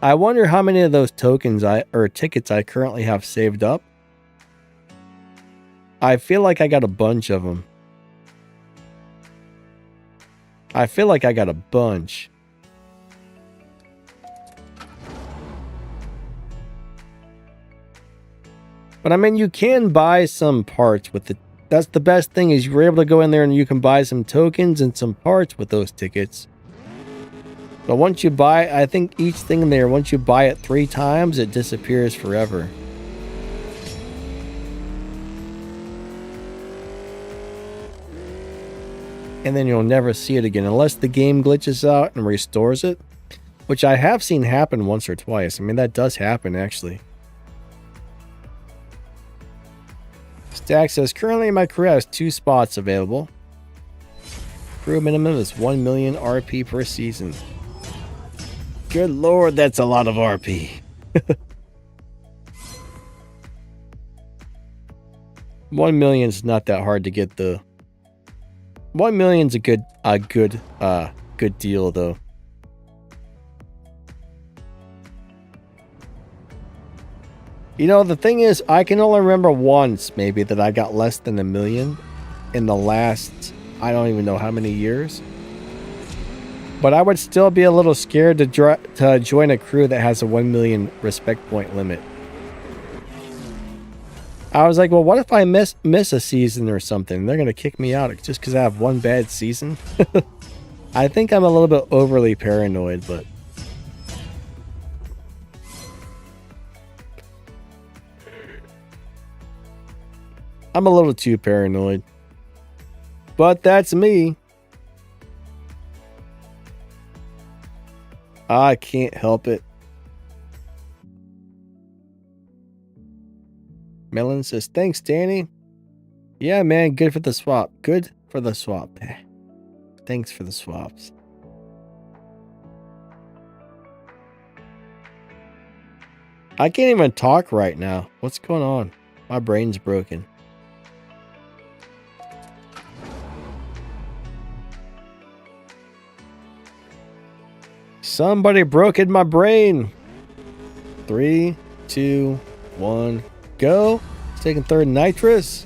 I wonder how many of those tokens or tickets I currently have saved up. I feel like I got a bunch of them. I feel like I got a bunch. But I mean, you can buy some parts with it. That's the best thing, is you're able to go in there and you can buy some tokens and some parts with those tickets. But once you buy, I think each thing in there, once you buy it 3 times, it disappears forever. And then you'll never see it again unless the game glitches out and restores it, which I have seen happen once or twice. I mean, that does happen actually. Stack says, currently my crew has 2 spots available. Crew minimum is 1 million RP per season. Good lord, that's a lot of RP. 1 million's not that hard to get though. 1 million's a good deal though. You know, the thing is, I can only remember once maybe that I got less than 1 million in the last, I don't even know how many years. But I would still be a little scared to join a crew that has a 1 million respect point limit. I was like, well, what if I miss a season or something? They're going to kick me out just because I have one bad season? I think I'm a little bit overly paranoid, but... I'm a little too paranoid. But that's me. I can't help it. Melon says, thanks, Danny. Yeah, man, good for the swap. Good for the swap. Thanks for the swaps. I can't even talk right now. What's going on? My brain's broken. Somebody broke in my brain. 3, 2, 1, go. It's taking 3rd nitrous.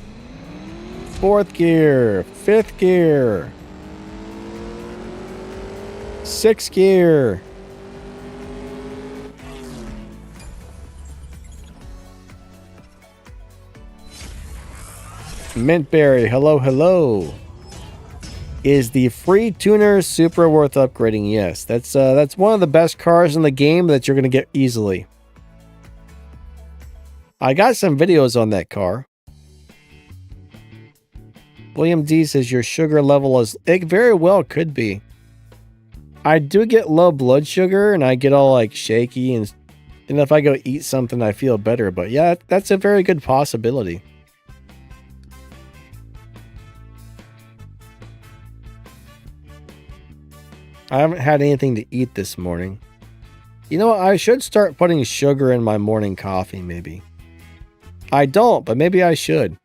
4th gear. 5th gear. 6th gear. Mintberry, hello, hello. Is the free tuner super worth upgrading? Yes, that's one of the best cars in the game that you're gonna get easily. I got some videos on that car. William D says your sugar level is, it very well could be. I do get low blood sugar and I get all like shaky, and if I go eat something I feel better, but yeah, that's a very good possibility. I haven't had anything to eat this morning. You know what? I should start putting sugar in my morning coffee, maybe. I don't, but maybe I should.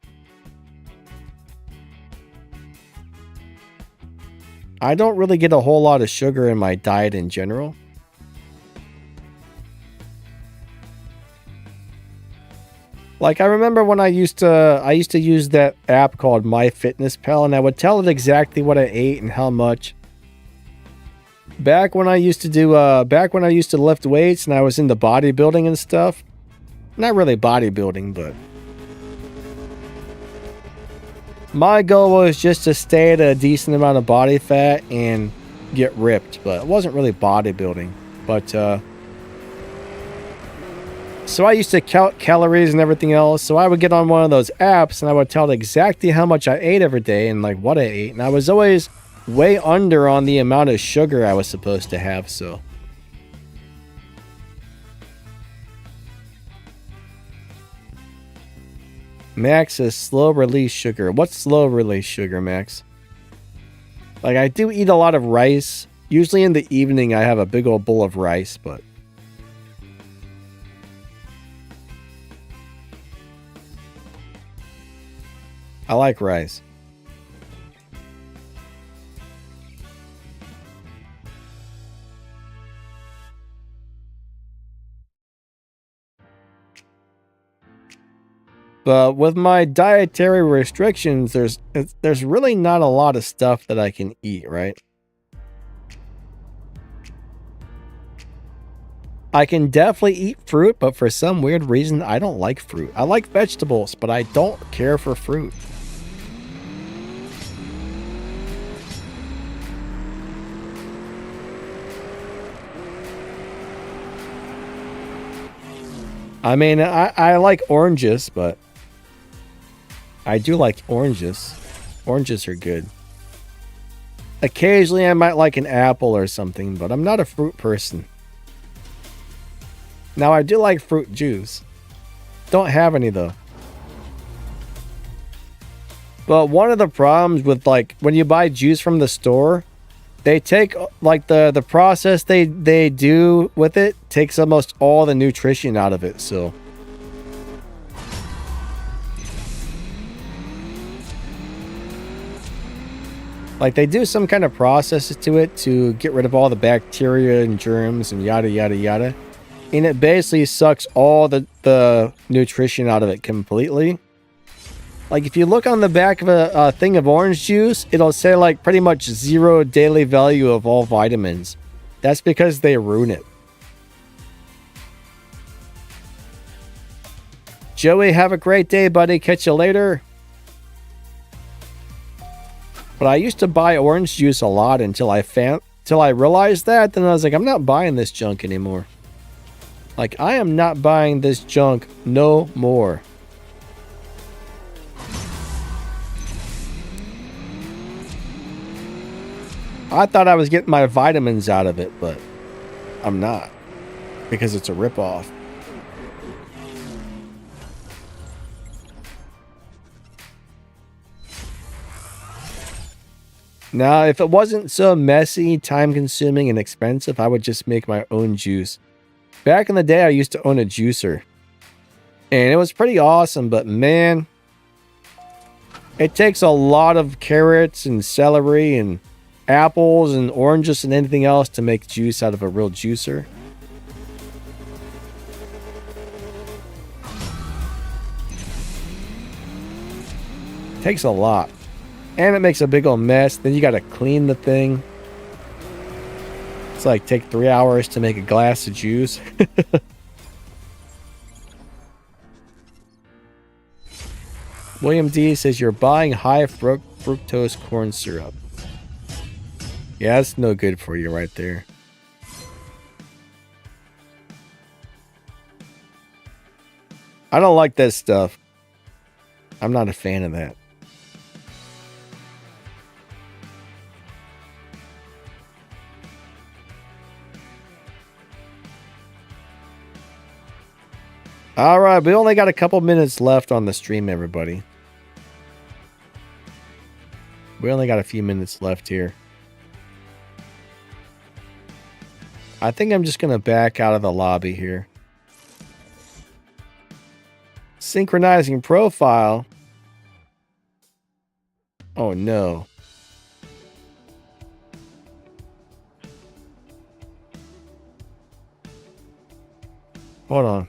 I don't really get a whole lot of sugar in my diet in general. Like, I remember when I used to use that app called MyFitnessPal, and I would tell it exactly what I ate and how much. Back when I used to lift weights and I was into bodybuilding and stuff. Not really bodybuilding, but my goal was just to stay at a decent amount of body fat and get ripped, but it wasn't really bodybuilding. But so I used to count calories and everything else. So I would get on one of those apps and I would tell it exactly how much I ate every day and like what I ate, and I was always way under on the amount of sugar I was supposed to have, so. Max says slow release sugar. What's slow release sugar, Max? Like, I do eat a lot of rice. Usually in the evening I have a big old bowl of rice, but I like rice. But with my dietary restrictions, there's really not a lot of stuff that I can eat, right? I can definitely eat fruit, but for some weird reason, I don't like fruit. I like vegetables, but I don't care for fruit. I mean, I like oranges, but I do like oranges. Oranges are good. Occasionally, I might like an apple or something, but I'm not a fruit person. Now, I do like fruit juice. Don't have any, though. But one of the problems with, like, when you buy juice from the store, they take, like, the process they do with it takes almost all the nutrition out of it, so. Like, they do some kind of process to it to get rid of all the bacteria and germs and yada, yada, yada. And it basically sucks all the nutrition out of it completely. Like, if you look on the back of a thing of orange juice, it'll say, like, pretty much 0 daily value of all vitamins. That's because they ruin it. Joey, have a great day, buddy. Catch you later. But I used to buy orange juice a lot until I realized that. Then I was like, I'm not buying this junk anymore. Like, I am not buying this junk no more. I thought I was getting my vitamins out of it, but I'm not. Because it's a ripoff. Now, if it wasn't so messy, time-consuming, and expensive, I would just make my own juice. Back in the day, I used to own a juicer. And it was pretty awesome, but man, it takes a lot of carrots and celery and apples and oranges and anything else to make juice out of a real juicer. It takes a lot. And it makes a big old mess. Then you gotta clean the thing. It's like take 3 hours to make a glass of juice. William D says you're buying high fructose corn syrup. Yeah, that's no good for you right there. I don't like that stuff. I'm not a fan of that. Alright, we only got a couple minutes left on the stream, everybody. We only got a few minutes left here. I think I'm just going to back out of the lobby here. Synchronizing profile. Oh no. Hold on.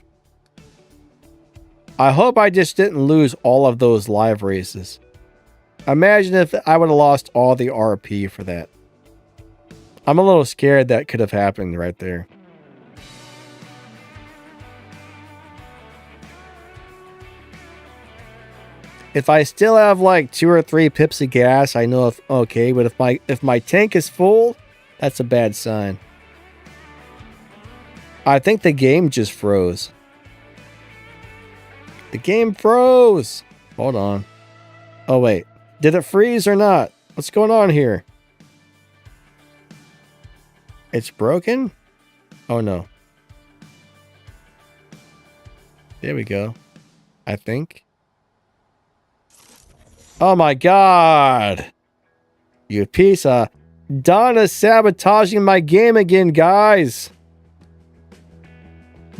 I hope I just didn't lose all of those live races. Imagine if I would have lost all the RP for that. I'm a little scared that could have happened right there. If I still have like 2 or 3 pips of gas, I know if okay, but if my tank is full, that's a bad sign. I think the game just froze. The game froze. Hold on. Oh wait, did it freeze or not? What's going on here? It's broken? Oh no. There we go. I think. Oh my god! You piece of... Donna's sabotaging my game again, guys!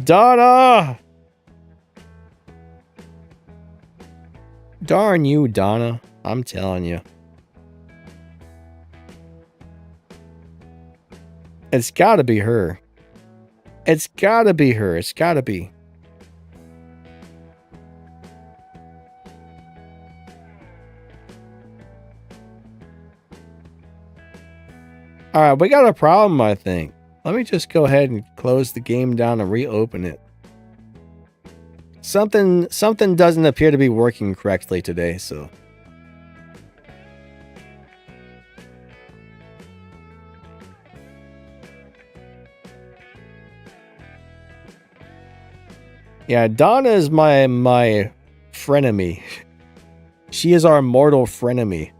Donna! Darn you, Donna. I'm telling you. It's gotta be her. It's gotta be her. It's gotta be. Alright, we got a problem, I think. Let me just go ahead and close the game down and reopen it. Something doesn't appear to be working correctly today, so. Yeah, Donna is my frenemy. She is our mortal frenemy.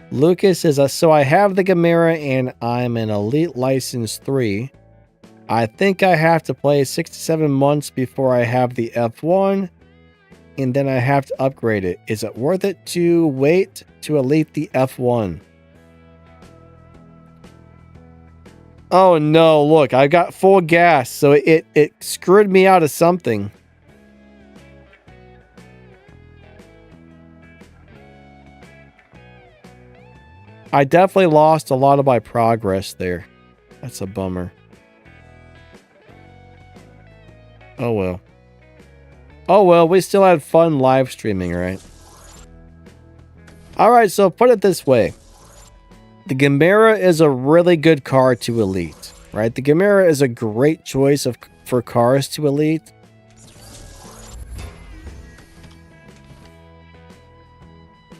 Lucas says, so I have the Gamera and I'm an Elite License 3. I think I have to play 6 to 7 months before I have the F1, and then I have to upgrade it. Is it worth it to wait to Elite the F1? Oh no, look, I got full gas, so it screwed me out of something. I definitely lost a lot of my progress there. That's a bummer. Oh well. Oh well, we still had fun live streaming, right? Alright, so put it this way. The Gamera is a really good car to Elite, right? The Gamera is a great choice for cars to Elite.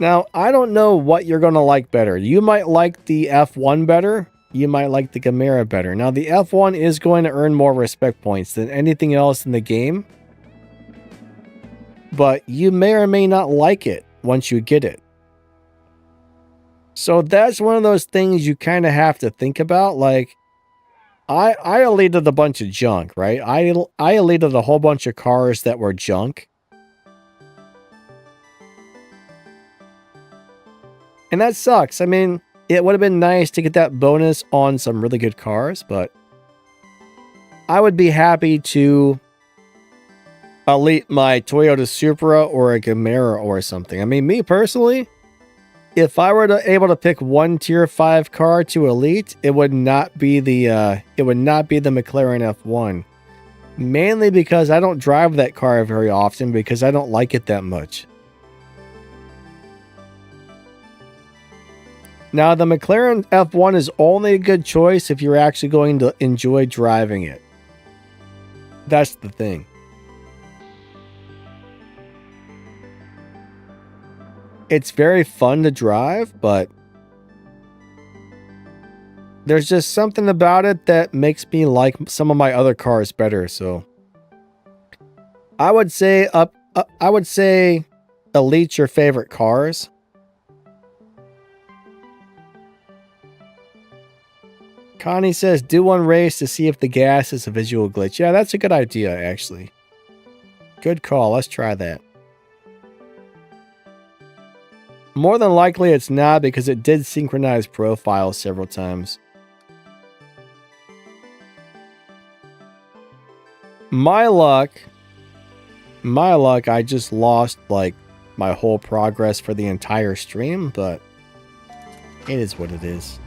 Now, I don't know what you're going to like better. You might like the F1 better. You might like the Gamera better. Now, the F1 is going to earn more respect points than anything else in the game. But you may or may not like it once you get it. So that's one of those things you kind of have to think about. Like, I elited a bunch of junk, right? I elited a whole bunch of cars that were junk. And that sucks. I mean, it would have been nice to get that bonus on some really good cars, but I would be happy to elite my Toyota Supra or a Gamera or something. I mean, me personally, if I were able to pick one tier 5 car to elite, it would not be the McLaren F1. Mainly because I don't drive that car very often because I don't like it that much. Now, the McLaren F1 is only a good choice if you're actually going to enjoy driving it. That's the thing. It's very fun to drive, but there's just something about it that makes me like some of my other cars better, so I would say elite your favorite cars. Connie says, do one race to see if the gas is a visual glitch. Yeah, that's a good idea, actually. Good call. Let's try that. More than likely, it's not because it did synchronize profiles several times. My luck, I just lost, like, my whole progress for the entire stream, but it is what it is.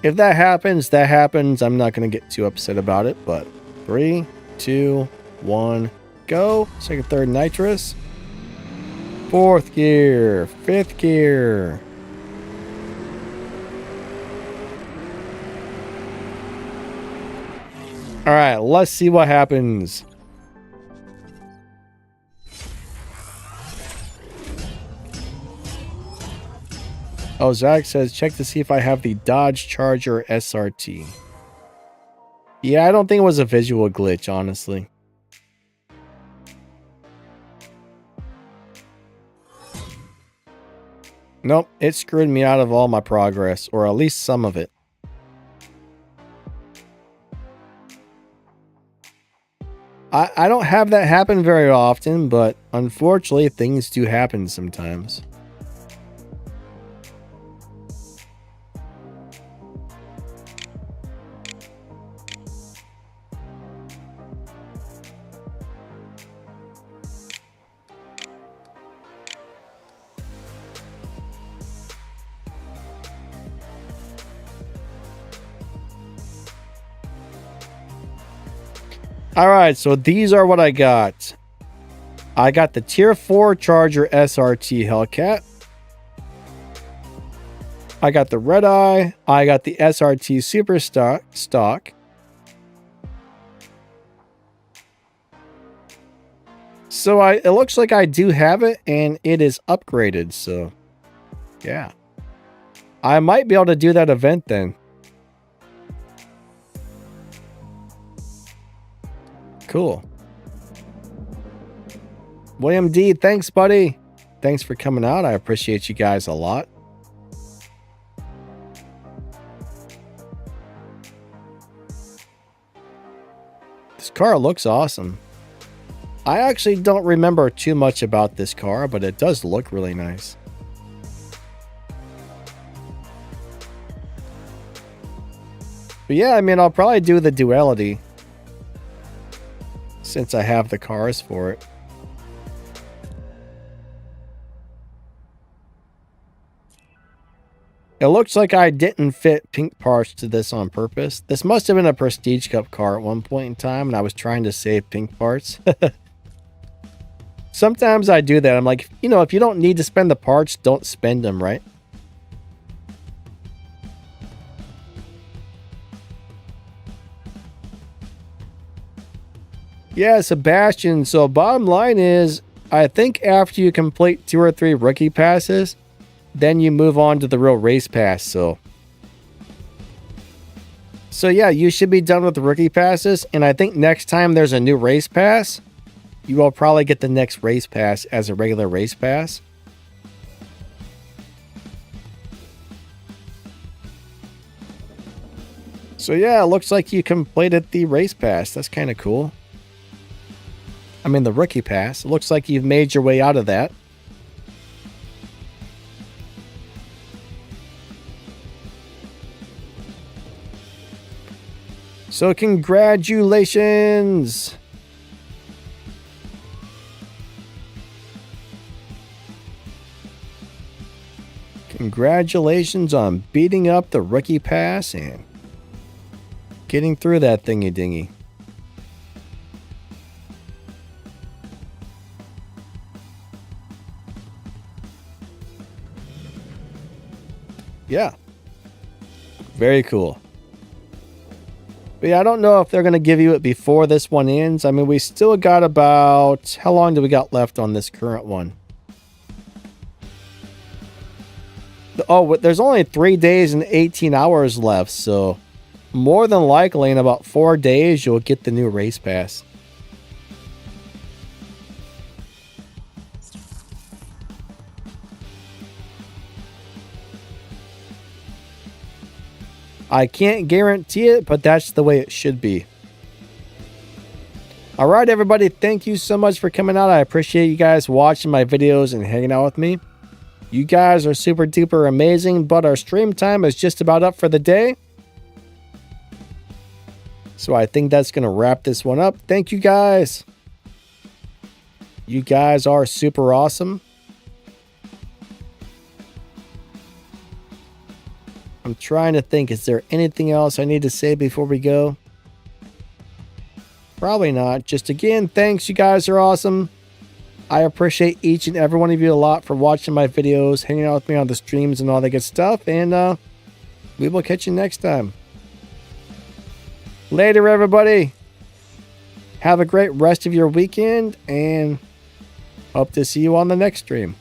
If that happens, that happens. I'm not going to get too upset about it, but 3, 2, 1, go. Second, third, nitrous. 4th gear, 5th gear. All right, let's see what happens. Oh, Zach says, check to see if I have the Dodge Charger SRT. Yeah, I don't think it was a visual glitch, honestly. Nope, it screwed me out of all my progress, or at least some of it. I don't have that happen very often, but unfortunately, things do happen sometimes. All right, so these are what I got. I got the Tier 4 Charger SRT Hellcat. I got the Red Eye. I got the SRT Super Stock. So it looks like I do have it, and it is upgraded. So, yeah. I might be able to do that event then. Cool. William D, thanks, buddy. Thanks for coming out. I appreciate you guys a lot. This car looks awesome. I actually don't remember too much about this car, but it does look really nice. But yeah, I mean, I'll probably do the duality since I have the cars for it. It looks like I didn't fit pink parts to this on purpose. This must have been a Prestige Cup car at one point in time, and I was trying to save pink parts. Sometimes I do that. I'm like, you know, if you don't need to spend the parts, don't spend them, right? Yeah, Sebastian. So bottom line is, I think after you complete 2 or 3 rookie passes, then you move on to the real race pass. So yeah, you should be done with the rookie passes. And I think next time there's a new race pass, you will probably get the next race pass as a regular race pass. So yeah, it looks like you completed the race pass. That's kind of cool. I mean, the rookie pass. It looks like you've made your way out of that. So congratulations. Congratulations on beating up the rookie pass and getting through that thingy dingy. Yeah. Very cool. But yeah, I don't know if they're going to give you it before this one ends. I mean, we still got about... How long do we got left on this current one? Oh, there's only 3 days and 18 hours left. So more than likely in about 4 days, you'll get the new race pass. I can't guarantee it, but that's the way it should be. All right, everybody. Thank you so much for coming out. I appreciate you guys watching my videos and hanging out with me. You guys are super duper amazing, but our stream time is just about up for the day. So I think that's going to wrap this one up. Thank you guys. You guys are super awesome. I'm trying to think, is there anything else I need to say before we go? Probably not. Just again, thanks. You guys are awesome. I appreciate each and every one of you a lot for watching my videos, hanging out with me on the streams and all that good stuff. And we will catch you next time. Later, everybody. Have a great rest of your weekend and hope to see you on the next stream.